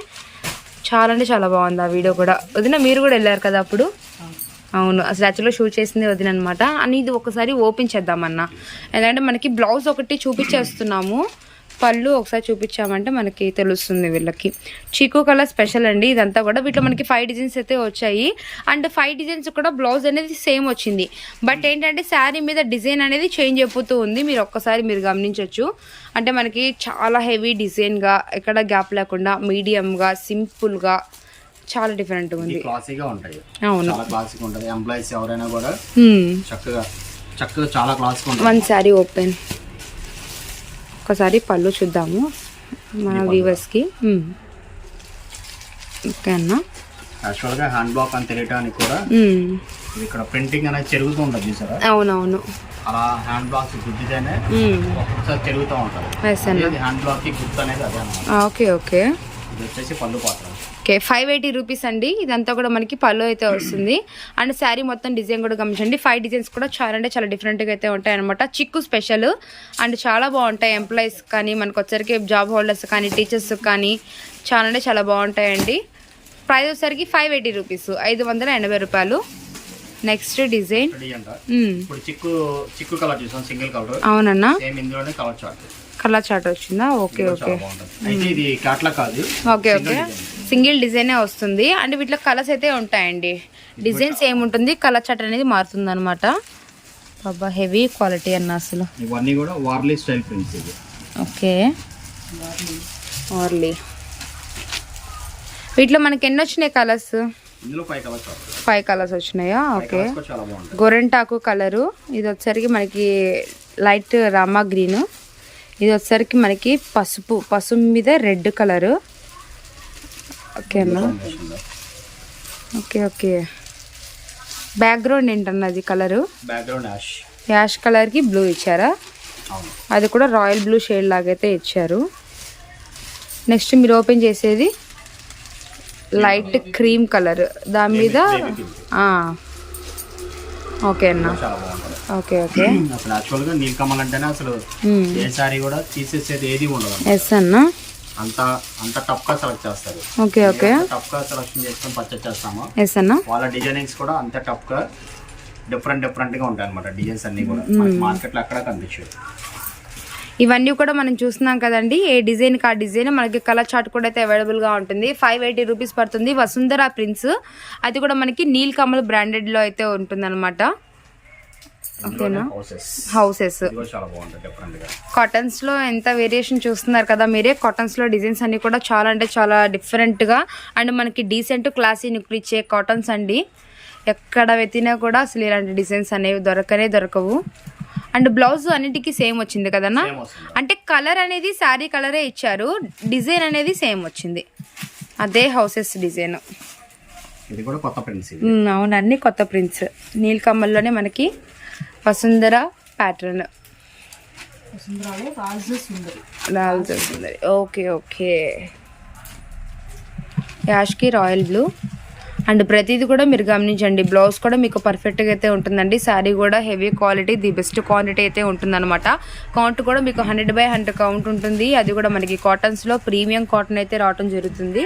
చాలా అంటే చాలా బాగుంది ఆ వీడియో కూడా. వదిన మీరు కూడా వెళ్ళారు కదా అప్పుడు? అవును, అసలు యాక్చువల్గా షూట్ చేసింది వదిన అనమాట. అని ఇది ఒకసారి ఓపెన్ చేద్దామన్నా, ఎందుకంటే మనకి బ్లౌజ్ ఒకటి చూపించేస్తున్నాము, పళ్ళు ఒకసారి చూపించామంటే మనకి తెలుస్తుంది. వీళ్ళకి చీకూ కలర్ స్పెషల్ అండి ఇదంతా కూడా. వీటిలో మనకి 5 డిజైన్స్ అయితే వచ్చాయి. అండ్ 5 డిజైన్స్ కూడా బ్లౌజ్ అనేది సేమ్ వచ్చింది. బట్ ఏంటంటే శారీ మీద డిజైన్ అనేది చేంజ్ అయిపోతూ ఉంది. మీరు ఒక్కసారి మీరు గమనించవచ్చు. అంటే మనకి చాలా హెవీ డిజైన్గా, ఎక్కడ గ్యాప్ లేకుండా మీడియంగా, సింపుల్గా, చాలా డిఫరెంట్ ఉంది. క్లాసీగా ఉంటాయి. అవును, చాలా క్లాసీగా ఉంటుంది. ఎంప్లాయీస్ ఎవరైనా కూడా చక్కగా చాలా క్లాసీగా ఉంటుంది. One sari open. ఒకసారి పళ్ళు చూద్దాము మన వ్యూవర్స్ కి. ఓకే అన్న. యాక్చువల్ గా హ్యాండ్ బ్లాక్ అని తెలియడానికి కూడా ఇక్కడ ప్రింటింగ్ అనేది జరుగుతూ ఉంటుంది చూసారా? అవునవును, అలా హ్యాండ్ బ్లాక్స్ గుర్తితేనే ఒక్కొక్కసారి తిరుగుతూ ఉంటారు. హ్యాండ్ బ్లాక్ కి గుర్తు అనేది అదే. Okay okay. ఇది వచ్చేసి పళ్ళు పాత్ర. ఓకే, 580 రూపీస్ అండి. ఇదంతా కూడా మనకి పళ్ళు అయితే వస్తుంది. అండ్ శారీ మొత్తం డిజైన్ కూడా గమనించండి. 5 డిజైన్స్ కూడా చాలా అంటే చాలా డిఫరెంట్గా అయితే ఉంటాయి అనమాట. చిక్కు స్పెషల్ అండ్ చాలా బాగుంటాయి. ఎంప్లాయీస్ కానీ, మనకు వచ్చరికి జాబ్ హోల్డర్స్ కానీ, టీచర్స్ కానీ చాలా అంటే చాలా బాగుంటాయండి. ప్రైస్ వచ్చేసరికి 580 రూపీస్, 580 రూపాయలు. నెక్స్ట్ డిజైన్ అవునన్నా, కలర్ చార్ట్ వచ్చిందా? Okay okay okay okay. Single డిజైనే వస్తుంది. అండ్ వీటిలో కలర్స్ అయితే ఉంటాయండి. డిజైన్స్ ఏముంటుంది, కలర్ చార్ట్ అనేది మారుతుంది అనమాట. బాబా హెవీ క్వాలిటీ అన్న అసలు. ఇవన్నీ కూడా వార్లీ స్టైల్ ప్రింట్స్ ఇది. ఓకే, వార్లీ. వీటిలో మనకి ఎన్ని వచ్చినాయి కలర్స్? ఇందులో 5 కలర్స్ వచ్చినాయా? ఓకే. గోరెంటాకు కలరు, ఇది వచ్చరికి మనకి లైట్ రామా గ్రీన్, ఇది వచ్చరికి మనకి పసుపు మీద రెడ్ కలరు. ఓకే అన్న. Okay okay. బ్యాక్గ్రౌండ్ ఏంటన్నది కలరు? యాష్ కలర్కి బ్లూ ఇచ్చారా? అది కూడా రాయల్ బ్లూ షేడ్ లాగైతే ఇచ్చారు. నెక్స్ట్ మీరు ఓపెన్ చేసేది లైట్ క్రీమ్ కలర్, దాని మీద ఓకే అన్న. చాలా బాగుంటుంది. Okay okay. అసలు యాక్చువల్ గా నీలకమల్ అంటేనే అసలు ఏ సారీ కూడా తీసేసేది ఏది ఉండదు. ఎస్ అన్న. అంత టఫ్ గా సెలెక్ట్ చేస్తారు. Okay okay. టఫ్ గా సెలెక్షన్ చేసుకొని పర్చేస్ చేస్తాము. ఎస్ అన్న. వాళ్ళ డిజైనింగ్స్ కూడా అంతే టఫ్ గా డిఫరెంట్ గా ఉంటాయి అనమాట. డిజైన్స్ అన్ని కూడా మార్కెట్ లో అక్కడ కనిపించాయి. ఇవన్నీ కూడా మనం చూస్తున్నాం కదండి. ఏ డిజైన్ కా డిజైన్ మనకి కలర్ చార్ట్ కూడా అయితే అవైలబుల్గా ఉంటుంది. 580 రూపీస్ పడుతుంది. వసుంధర ప్రింట్స్, అది కూడా మనకి నీలకమల్ బ్రాండెడ్లో అయితే ఉంటుంది అనమాట. ఓకేనా. హౌసెస్ కాటన్స్లో ఎంత వేరియేషన్ చూస్తున్నారు కదా మీరే. కాటన్స్లో డిజైన్స్ అన్ని కూడా చాలా అంటే చాలా డిఫరెంట్గా అండ్ మనకి డీసెంట్ క్లాసీ లుక్ ఇచ్చే కాటన్స్ అండి. ఎక్కడ వెతినా కూడా అసలు ఇలాంటి డిజైన్స్ అనేవి దొరకవు. అండ్ బ్లౌజ్ అన్నిటికీ సేమ్ వచ్చింది కదన్నా. అంటే కలర్ అనేది శారీ కలరే ఇచ్చారు, డిజైన్ అనేది సేమ్ వచ్చింది. అదే హౌసెస్ డిజైన్. ఇది కూడా కొత్త ప్రింట్స్. అవును, అన్ని కొత్త ప్రింట్స్. నీలకమల్లోనే మనకి Vasundhara pattern. Rajasundari. Okay okay. యాష్కి రాయల్ బ్లూ. అండ్ ప్రతిదీ కూడా మీరు గమనించండి. బ్లౌజ్ కూడా మీకు పర్ఫెక్ట్గా అయితే ఉంటుందండి. శారీ కూడా heavy quality, the best quantity అయితే ఉంటుందన్నమాట. కౌంట్ కూడా మీకు 100/100 కౌంట్ ఉంటుంది. అది కూడా మనకి కాటన్స్లో ప్రీమియం కాటన్ అయితే రావడం జరుగుతుంది.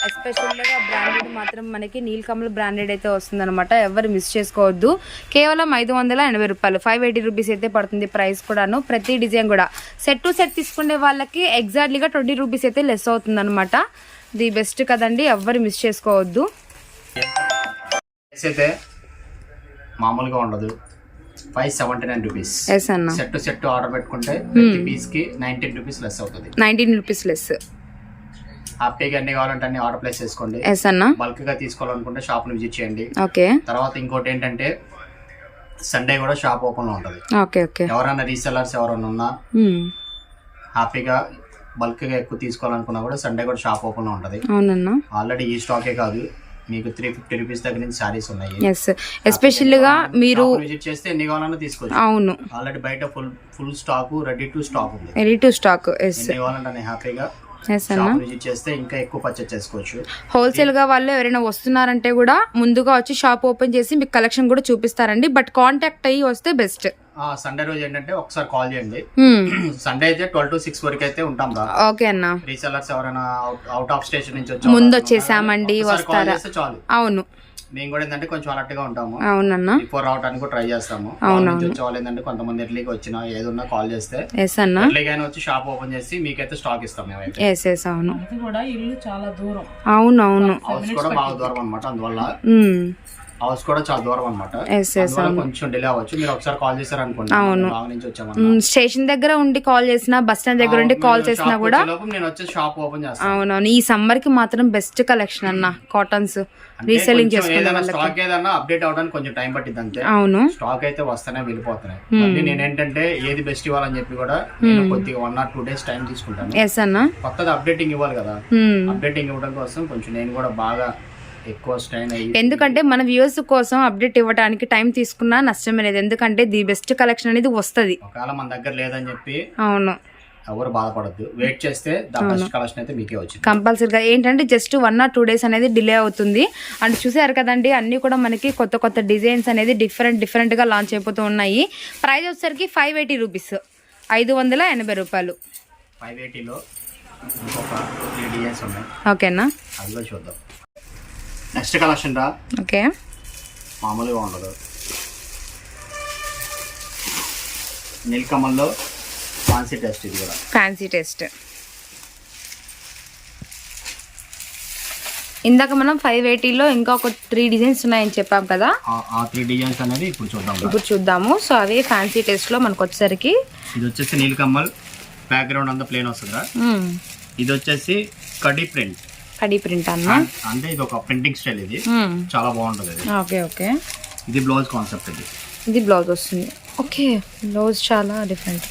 ఎస్పెషల్గా బ్రాండెడ్ మాత్రం మనకి నీలకమల్ బ్రాండెడ్ అయితే వస్తుందన్నమాట. ఎవరు మిస్ చేసుకోవద్దు. కేవలం 580 రూపాయలు, 580 రూపీస్ అయితే పడుతుంది ప్రైస్ కూడాను. ప్రతి డిజైన్ కూడా సెట్ టు సెట్ తీసుకునే వాళ్ళకి ఎగ్జాక్ట్లీగా 20 రూపీస్ అయితే లెస్ అవుతుందన్నమాట. ది బెస్ట్ కదండి, ఎవరు మిస్ చేసుకోవద్దు. అయితే మామూలుగా ఉండదు. 579 రూపీస్. సెట్ ఆర్డర్ పెట్టుకుంటే ప్రతి పీస్ కి 19 రూపీస్ లెస్ అవుతుంది. 19 రూపీస్ లెస్. హ్యాపీగా అన్ని కావాలంటే అన్ని ఆర్డర్ ప్లేస్ చేసుకోండి. బల్క్ గా తీసుకోవాలనుకుంటే షాప్ ని విజిట్ చేయండి. తర్వాత ఇంకోటి ఏంటంటే సండే కూడా షాప్ ఓపెన్ లో ఉంటది. ఎవరైనా రీసెల్లర్స్ ఎవరైనా ఉన్నా హ్యాపీగా బల్క్ గా ఎక్కువ తీసుకోవాలనుకున్నా కూడా సండే కూడా షాప్ ఓపెన్ లో ఉంటది. ఆల్రెడీ ఈ స్టాకే కాదు, మీకు 350 రూపీస్ దగ్గర నుంచి సారీస్ ఉన్నాయి. ఎస్పెషల్ గా మీరు విజిట్ చేస్తే ఎన్ని కావాలన్నా తీసుకోవచ్చు. అవును, ఆల్రెడీ బయట full stock ready to stock ఉంది. ఎన్ని కావాలంటే హ్యాపీగా విజిట్ చేస్తే ఇంకా ఎక్కువ పర్చేస్ చేసుకోవచ్చు. హోల్సేల్ గా వాళ్ళు ఎవరైనా వస్తున్నారంటే కూడా ముందుగా వచ్చి షాప్ ఓపెన్ చేసి మీకు కలెక్షన్ కూడా చూపిస్తారండి. బట్ కాంటాక్ట్ అయ్యి వస్తే బెస్ట్. సండే రోజు ఏంటంటే ఒకసారి కాల్ చేయండి. సండే అయితే 12 to 6 వరకు అయితే ఉంటాం. ఓకే అన్న. రీసెల్లర్స్ ఎవరైనా అవుట్ ఆఫ్ స్టేషన్ నుంచి ముందు వచ్చేసామండి వస్తారా? చాలు. అవును, మేము కూడా ఏంటంటే కొంచెం అలర్ట్ గా ఉంటాము. అవునన్నా. బిఫోర్ రావడానికి ట్రై చేస్తాము. వచ్చేవాళ్ళు ఏంటంటే కొంతమంది ఎర్లీగా వచ్చినా ఏదన్నా కాల్ చేస్తే ఎర్లీగానే వచ్చి షాప్ ఓపెన్ చేసి మీకైతే స్టాక్ ఇస్తాం మేమైతే. అవును, ఇల్లు చాలా దూరం. అవునవును, హౌస్ కూడా బాగా దూరం అనమాట. అందువల్ల హౌస్ కూడా చాలా దూరం అనమాట. కొంచెం డిలే అవ్వచ్చు. మీరు ఒకసారి కాల్ చేశారు అనుకోండి. స్టేషన్ దగ్గర ఉండి కాల్ చేసినా, బస్ స్టాండ్ దగ్గర ఉండి కాల్ చేసినా కూడా నేను వచ్చి షాప్ ఓపెన్ చేస్తాను. అవునవును. ఈ సమ్మర్ కి మాత్రం బెస్ట్ కలెక్షన్ అన్న కాటన్స్. రీసెల్లింగ్ చేసుకునే స్టాక్ ఏదన్నా అప్డేట్ అవడానికి కొంచెం టైం పట్టింది అంతే. అవును, స్టాక్ అయితే వస్తానే వెళ్ళిపోతున్నాయి. మళ్ళీ నేనేంటంటే ఏది బెస్ట్ ఇవ్వాలని చెప్పి కూడా నేను కొద్దిగా 1 or 2 days టైం తీసుకుంటాను. కొత్తది అప్డేటింగ్ ఇవ్వాలి కదా. అప్డేటింగ్ ఇవ్వడం కోసం కొంచెం నేను కూడా బాగా ఎక్కువ స్ట్రైన్ అయ్యి, ఎందుకంటే మన వ్యూవర్స్ కోసం అప్డేట్ ఇవ్వడానికి టైం తీసుకున్నా నష్టమే లేదు. ఎందుకంటే ది బెస్ట్ కలెక్షన్ అనేది వస్తుంది. ఒకవేళ మన దగ్గర లేదని చెప్పి అవును ఎవరు బాధపడద్దు. వెయిట్ చేస్తే బెస్ట్ కలెక్షన్ అయితే మీకే వచ్చింది కంపల్సరీగా. ఏంటంటే జస్ట్ 1 or 2 days అనేది డిలే అవుతుంది. అండ్ చూసారు కదండి, అన్ని కూడా మనకి కొత్త కొత్త డిజైన్స్ అనేది డిఫరెంట్ గా లాంచ్ అయిపోతూ ఉన్నాయి. ప్రైస్ వచ్చేసరికి 580 రూపీస్, 580 రూపాయలు. 580లో ఇంకొక 3 డిజైన్స్ ఉన్నాయి. ఓకేనా, అదిలో చూద్దాం. నెక్స్ట్ కలెక్షన్ రా. ఓకే, మామూలుగా ఉండదు. నీలకమల్లో ఫ్యాన్సీ టెస్ట్. ఇది కూడా ఫ్యాన్సీ టెస్ట్. ఇందాక మనం 580లో ఇంకా ఒక 3 డిజైన్స్ ఉన్నాయని చెప్పాం కదా. ఆ 3 డిజైన్స్ అనేది ఇప్పుడు చూద్దాము. సో అవి ఫ్యాన్సీ టెస్ట్ లో మనకు వచ్చేసరికి ఇది వచ్చేసి నీలకమల్ బ్యాక్గ్రౌండ్ అంతా ప్లేన్ వస్తుందా. ఇది వచ్చేసి కడీ ప్రింట్ అన్న. అంటే ఇది ఒక ప్రింటింగ్ స్టైల్. ఇది చాలా బాగుంటది. Okay okay. ఇది బ్లౌజ్ కాన్సెప్ట్. ఇది బ్లౌజ్ వస్తుంది. ఓకే, బ్లౌజ్ చాలా డిఫరెంట్.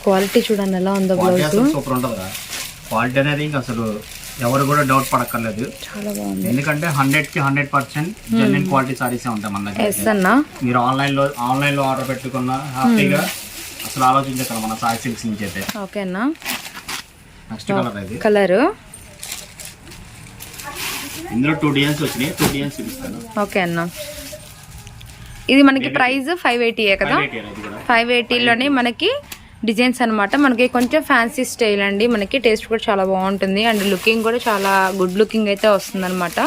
క్వాలిటీ చూడండి ఎలా ఉందో. బ్లౌజ్ సూపర్ ఉంటది. క్వాలిటీ అనేది ఇంకా అసలు ఎవరు కూడా డౌట్ పడక్కర్లేదు. చాలా బాగుంది. ఎందుకంటే 100కి 100% జెన్యున్ క్వాలిటీ సారీస్ ఉంటాయి మన దగ్గర. మీరు ఆన్లైన్ లో ఆర్డర్ పెట్టుకున్న హ్యాపీగా అసలు ఆలోచించగలం మన సాయి సిల్క్స్ నుంచి అయితే. ఓకేనా. నెక్స్ట్ కలర్ ఇది. కలర్ ఇందులో 2 డిజైన్స్ వచ్చినాయి. 2 డిజైన్స్ చూపిస్తాను. ఓకే అన్న. ఇది మనకి ప్రైస్ 580 కదా, 580లోనే మనకి డిజైన్స్ అనమాట. మనకి కొంచెం ఫ్యాన్సీ స్టైల్ అండి. మనకి టేస్ట్ కూడా చాలా బాగుంటుంది అండ్ లుకింగ్ కూడా చాలా గుడ్ లుకింగ్ అయితే వస్తుంది అనమాట.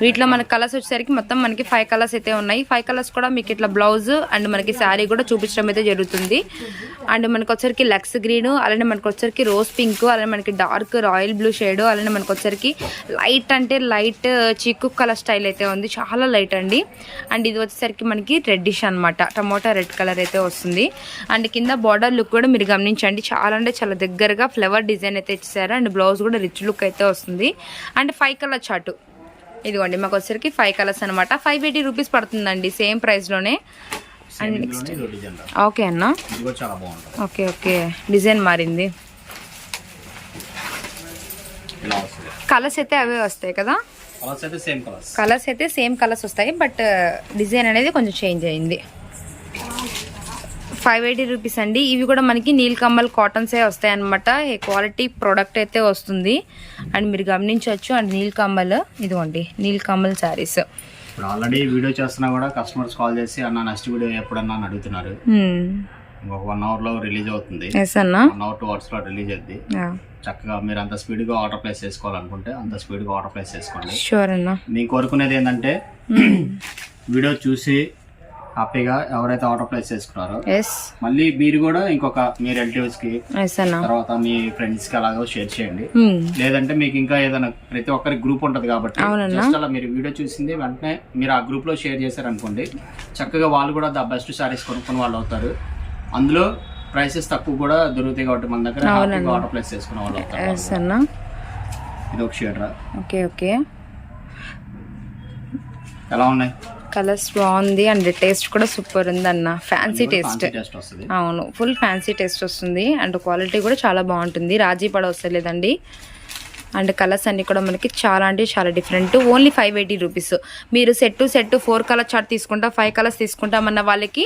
వీటిలో మనకి కలర్స్ వచ్చేసరికి మొత్తం మనకి 5 కలర్స్ అయితే ఉన్నాయి. 5 కలర్స్ కూడా మీకు ఇట్లా బ్లౌజ్ అండ్ మనకి శారీ కూడా చూపించడం అయితే జరుగుతుంది. అండ్ మనకి వచ్చరికి లక్స్ గ్రీన్, అలానే మనకి వచ్చరికి రోజ్ పింక్, అలానే మనకి డార్క్ రాయల్ బ్లూ షేడ్, అలానే మనకి వచ్చరికి లైట్ అంటే లైట్ చిక్కు కలర్ స్టైల్ అయితే ఉంది, చాలా లైట్ అండి. అండ్ ఇది వచ్చేసరికి మనకి రెడ్డిష్ అనమాట, టమోటా రెడ్ కలర్ అయితే వస్తుంది. అండ్ కింద బార్డర్ లుక్ కూడా మీరు గమనించండి, చాలా అంటే చాలా దగ్గరగా ఫ్లవర్ డిజైన్ అయితే ఇచ్చారు. అండ్ బ్లౌజ్ కూడా రిచ్ లుక్ అయితే వస్తుంది. అండ్ 5 కలర్ చార్ట్ ఇదిగోండి మాకు వచ్చరికి 5 కలర్స్ అనమాట. 580 రూపీస్ పడుతుందండి సేమ్ ప్రైస్లోనే. అండ్ నెక్స్ట్ ఓకే అన్న, ఓకే ఓకే డిజైన్ మారింది. కలర్స్ అయితే అవే వస్తాయి కదా, కలర్స్ అయితే సేమ్ కలర్స్ వస్తాయి, బట్ డిజైన్ అనేది కొంచెం చేంజ్ అయింది. 580 రూపీస్ అండి. ఇవి కూడా మనకి నీలకమల్ కాటన్సే వస్తాయి అనమాట. క్వాలిటీ ప్రోడక్ట్ అయితే వస్తుంది అండ్ మీరు గమనించవచ్చు. అండ్ నీలకమల్ ఇదిగోండి నీలకమల్ శారీస్. ఇప్పుడు ఆల్రెడీ వీడియో చేస్తున్నా కూడా కస్టమర్స్ కాల్ చేసి అన్న నెక్స్ట్ వీడియో ఎప్పుడన్నా అని అడుగుతున్నారు. ఇంకొక 1 hour లో రిలీజ్ అవుతుంది. 1 hour 2 hours లో రిలీజ్ అవుతుంది. చక్కగా మీరు అంత స్పీడ్ గా ఆర్డర్ ప్లేస్ చేసుకోవాలనుకుంటే అంత స్పీడ్ గా ఆర్డర్ ప్లేస్ చేసుకోండి. షూర్ అన్న. నేను కోరుకునేది ఏంటంటే వీడియో చూసి హ్యాపీగా ఎవరైతే ఆర్డర్ ప్లేస్ చేసుకున్నారో మళ్ళీ మీరు కూడా ఇంకొక మీ రిలేటివ్స్ కి తర్వాత మీ ఫ్రెండ్స్ కి అలాగో షేర్ చేయండి. లేదంటే మీకు ఇంకా ఏదైనా ప్రతి ఒక్కరికి గ్రూప్ ఉంటది కాబట్టి జస్ట్ అలా మీరు వీడియో చూసింది వెంటనే మీరు ఆ గ్రూప్ లో షేర్ చేశారనుకోండి, చక్కగా వాళ్ళు కూడా ద బెస్ట్ సారీస్ కొనుక్కుని వాళ్ళు అవుతారు. అందులో ప్రైసెస్ తక్కువ కూడా దొరుకుతాయి కాబట్టి మన దగ్గర ఆర్డర్ ప్లేస్ చేసుకునే వాళ్ళు అవుతారు. ఇది ఒక షేడ్ రా. ఓకే ఓకే, ఎలా ఉన్నాయి? కలర్స్ బాగుంది అండ్ టేస్ట్ కూడా సూపర్ ఉంది అన్న. ఫ్యాన్సీ టేస్ట్, అవును ఫుల్ ఫ్యాన్సీ టేస్ట్ వస్తుంది. అండ్ క్వాలిటీ కూడా చాలా బాగుంటుంది, రాజీ పడ వస్తలేదండి. అండ్ కలర్స్ అన్ని కూడా మనకి చాలా అంటే చాలా డిఫరెంట్. Only 580 rupees. మీరు సెట్ 4 కలర్ చార్ట్ తీసుకుంటా 5 కలర్స్ తీసుకుంటామన్న వాళ్ళకి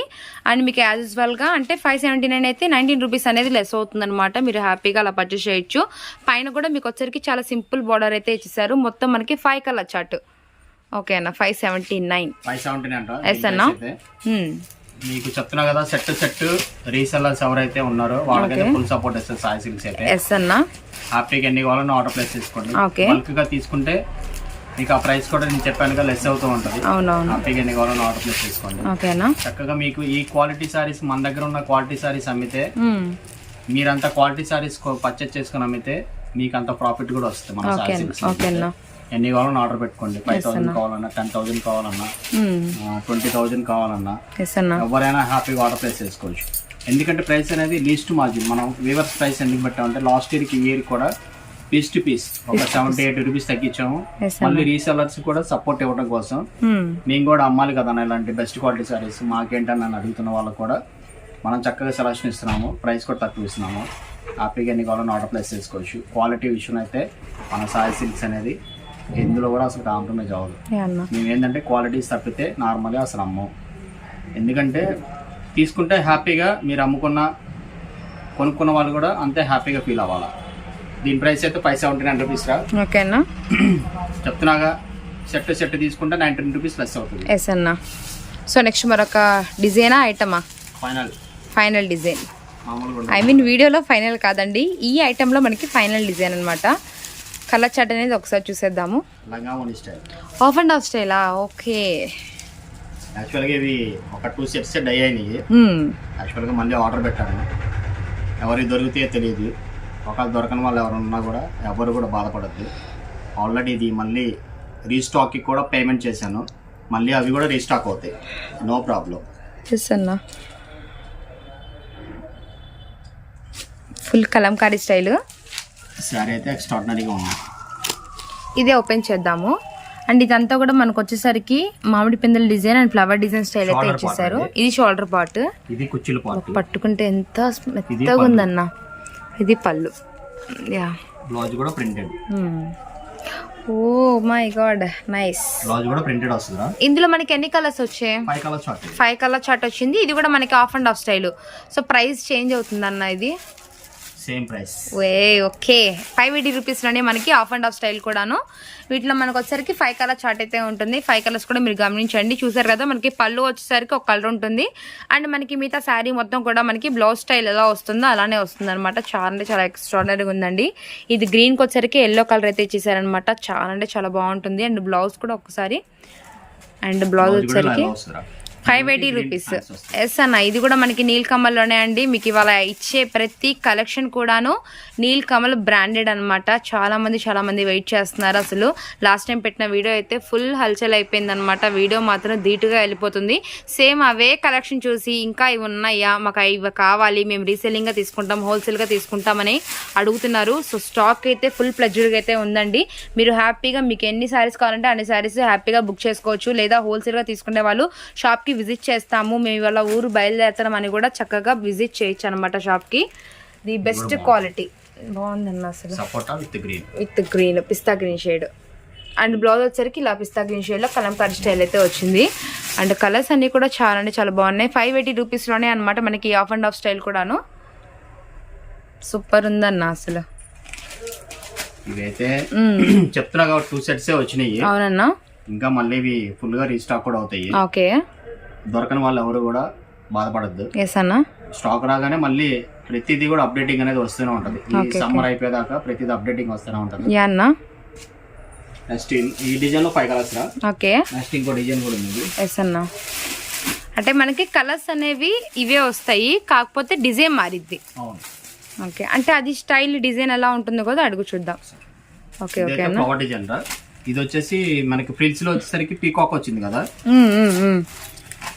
అండ్ మీకు యాజ్ యూజువల్గా అంటే 579 అయితే 19 రూపీస్ అనేది లెస్ అవుతుంది అనమాట. మీరు హ్యాపీగా అలా పర్చేస్ చేయొచ్చు. పైన కూడా మీకు వచ్చరికి చాలా సింపుల్ బార్డర్ అయితే ఇచ్చేసారు. మొత్తం మనకి 5 కలర్ చార్ట్. ఓకే అన్న, 579 అంట. ఎస్ అన్న. మీకు చెప్తున్నా కదా, సెట్ రీసెల్లర్స్ ఎవరైతే ఉన్నారో వాళ్ళకైతే ఫుల్ సపోర్ట్ ఇస్తారు సాయి సిల్క్స్ అయితే. ఎస్ అన్న. హ్యాపీగా ఎన్ని కావాలని ఆర్డర్ ప్లేస్ చేసుకోండి. బల్క్ గా తీసుకుంటే మీకు ఆ ప్రైస్ కూడా నేను చెప్పాను కదా లెస్ అవుతూ ఉంటుంది. హ్యాపీగా ఎన్ని కావాలని ఆర్డర్ ప్లేస్ చేసుకోండి. చక్కగా మీకు ఈ క్వాలిటీ సారీస్ మన దగ్గర ఉన్న క్వాలిటీ సారీస్ అమ్మితే మీరంతా క్వాలిటీ సారీస్ పర్చేస్ చేసుకుని అమ్మితే మీకు అంత ప్రాఫిట్ కూడా వస్తుంది మన సాయి సిల్క్స్. ఎన్ని కావాలన్నా ఆర్డర్ పెట్టుకోండి. 5,000 కావాలన్నా, 10,000 కావాలన్నా, 20,000 కావాలన్నా ఎవరైనా హ్యాపీగా ఆర్డర్ ప్లేస్ చేసుకోవచ్చు. ఎందుకంటే ప్రైస్ అనేది లీస్ట్ మార్జిన్. మనం వీవర్స్ ప్రైస్ ఎందుకు పెట్టామంటే లాస్ట్ ఇయర్ కి ఇయర్ కూడా పీస్ టు పీస్ ఒక 70-80 రూపీస్ తగ్గించాము. మళ్ళీ రీసెల్లర్స్ కూడా సపోర్ట్ ఇవ్వడం కోసం మేము కూడా అమ్మాలి కదా ఇలాంటి బెస్ట్ క్వాలిటీ సారీస్ మాకేంటని నన్ను అడుగుతున్న వాళ్ళకు కూడా మనం చక్కగా సెలక్షన్ ఇస్తున్నాము. ప్రైస్ కూడా తక్కువ ఇస్తున్నాము. హ్యాపీగా ఎన్ని కావాలని ఆర్డర్ ప్లేస్ చేసుకోవచ్చు. క్వాలిటీ విషయం అయితే మన సాయి సిల్క్స్ అనేది ఇందులో కూడా అసలు కాంప్రమైజ్ అవ్వదు. మేము ఏంటంటే క్వాలిటీస్ తప్పితే నార్మల్గా అసలు అమ్మం. ఎందుకంటే తీసుకుంటే హ్యాపీగా మీరు కొనుక్కున్న వాళ్ళు కూడా అంతే హ్యాపీగా ఫీల్ అవ్వాలా. దీని ప్రైస్ అయితే 579 రూపీస్ రా. ఓకేనా చెప్తున్నాగా, సెట్ తీసుకుంటే 19 రూపీస్ లెస్ అవుతుంది. ఎస్ అన్న. సో నెక్స్ట్ మరొక డిజైనా ఐటమా? Final design. ఐ మీన్ వీడియోలో ఫైనల్ కాదండి, ఈ ఐటెంలో మనకి ఫైనల్ డిజైన్ అనమాట. కలర్ చార్ట్ అనేది ఒకసారి చూసేద్దాము. ఆఫ్ అండ్ ఆఫ్ స్టైలా? ఓకే. యాక్చువల్గా ఇవి ఒక 2 సెట్స్ డై అయినాయి. యాక్చువల్గా మళ్ళీ ఆర్డర్ పెట్టాను. ఎవరికి దొరికితే తెలియదు. ఒకవేళ దొరకని వాళ్ళు ఎవరు ఉన్నా కూడా ఎవరు కూడా బాధపడద్దు. ఆల్రెడీ ఇది మళ్ళీ రీస్టాక్కి కూడా పేమెంట్ చేశాను. మళ్ళీ అవి కూడా రీస్టాక్ అవుతాయి, నో ప్రాబ్లం. అన్న ఫుల్ కలంకారీ స్టైల్ శారీ అయితే ఎక్స్ట్రాడినరీగా ఉంది. ఇదే ఓపెన్ చేద్దాము. అండ్ ఇదంతా కూడా మనకు వచ్చేసరికి మామిడి పిందెల design and flower design style అయితే ఇచ్చేసారు. ఇది షోల్డర్ పార్ట్, ఇది కుచ్చుల పార్ట్. పట్టుకుంటే ఎంత మెత్తగా ఉందన్న. ఇది పళ్ళు. యా, బ్లౌజ్ కూడా printed. Oh my God, nice. Blouse కూడా ప్రింటెడ్ వస్తుందా? ఇందులో మనకి ఎన్ని కలర్స్ వచ్చాయి? 5 కలర్ చార్ట్ వచ్చింది. ఇది కూడా మనకి of and of style. So price change అవుతుంది అన్న. ఇది సేమ్ ప్రైస్. ఓకే 580 రూపీస్లోనే మనకి ఆఫ్ అండ్ ఆఫ్ స్టైల్ కూడాను. వీటిలో మనకు వచ్చేసరికి 5 కలర్ చార్ట్ అయితే ఉంటుంది. 5 కలర్స్ కూడా మీరు గమనించండి. చూసారు కదా, మనకి పళ్ళు వచ్చేసరికి ఒక కలర్ ఉంటుంది. అండ్ మనకి మిగతా శారీ మొత్తం కూడా మనకి బ్లౌజ్ స్టైల్ ఎలా వస్తుందో అలానే వస్తుంది అనమాట. చాలా అంటే చాలా ఎక్స్ట్రాడనరీగా ఉందండి. ఇది గ్రీన్కి వచ్చేసరికి ఎల్లో కలర్ అయితే ఇచ్చేసారనమాట. చాలా అంటే చాలా బాగుంటుంది. అండ్ బ్లౌజ్ కూడా ఒకసారి, అండ్ బ్లౌజ్ వచ్చేసరికి 580 రూపీస్. ఎస్ అన్న, ఇది కూడా మనకి నీల్ కమల్లోనే అండి. మీకు ఇవాళ ఇచ్చే ప్రతి కలెక్షన్ కూడాను నీల్ కమల్ బ్రాండెడ్ అనమాట. చాలా మంది వెయిట్ చేస్తున్నారు. అసలు లాస్ట్ టైం పెట్టిన వీడియో అయితే ఫుల్ హల్చల్ అయిపోయింది అనమాట. వీడియో మాత్రం ధీటుగా వెళ్ళిపోతుంది. సేమ్ అవే కలెక్షన్ చూసి ఇంకా ఇవి ఉన్నాయా, మాకు ఇవి కావాలి, మేము రీసేలింగ్గా తీసుకుంటాం, హోల్సేల్గా తీసుకుంటామని అడుగుతున్నారు. సో స్టాక్ అయితే ఫుల్ ప్లెడ్జ్డ్గా అయితే ఉందండి. మీరు హ్యాపీగా మీకు ఎన్ని శారీస్ కావాలంటే అన్ని శారీస్ హ్యాపీగా బుక్ చేసుకోవచ్చు. లేదా హోల్సేల్గా తీసుకునే వాళ్ళు షాప్కి విజిట్ చేస్తాము, మేము ఇవాళ ఊరు బయలుదేరుతాం అని కూడా చక్కగా విజిట్ చేయొచ్చు అనమాట షాప్కి. ది బెస్ట్ క్వాలిటీ బాగుందన్న అసలు. With green pista green shade. And blouse వచ్చరికి ఇలా పిస్తా గ్రీన్ షేడ్లో కలంకారీ స్టైల్ అయితే వచ్చింది. అండ్ కలర్స్ అన్నీ కూడా చాలా అంటే చాలా బాగున్నాయి. 580 రూపీస్లోనే అనమాట మనకి ఆఫ్ అండ్ ఆఫ్ స్టైల్ కూడాను. సూపర్ ఉందన్న అసలు. ఇవైతే చెప్తున్నా కాబట్టి 2 సెట్సే వచ్చినాయి. అవునన్నా, ఇంకా మళ్ళీ ఇవి ఫుల్ గా రీస్టాక్ కూడా అవుతాయి. ఓకే, దొరకని వాళ్ళు ఎవరు కూడా బాధపడద్దు. ఎస్ అన్న, స్టాక్ రాగానే మళ్ళీ ప్రతిదీ కూడా అప్డేటింగ్ అనేది వస్తూనే ఉంటది. ఈ సమ్మర్ అయిపోయేదాకా ప్రతిదీ అప్డేటింగ్ వస్తూనే ఉంటది. నెక్స్ట్ ఈ డిజైన్ లో 5 కలర్స్ రా. ఓకే, నెక్స్ట్ ఇంకో డిజైన్ కూడా ఉంది. ఎస్ అన్న, అంటే మనకి కలర్స్ అనేవి ఇవే వస్తాయి, కాకపోతే డిజైన్ మారిద్ది. అవును, ఓకే. అంటే అది స్టైల్ డిజైన్ ఎలా ఉంటుందో కూడా అడుగు చూద్దాం. ఓకే ఓకే అన్న. ఫ్లవర్ డిజైన్ రా. ఇది వచ్చేసి మనకి ఫ్రిల్స్ లో వచ్చేసరికి పీకాక్ వచ్చింది కదా,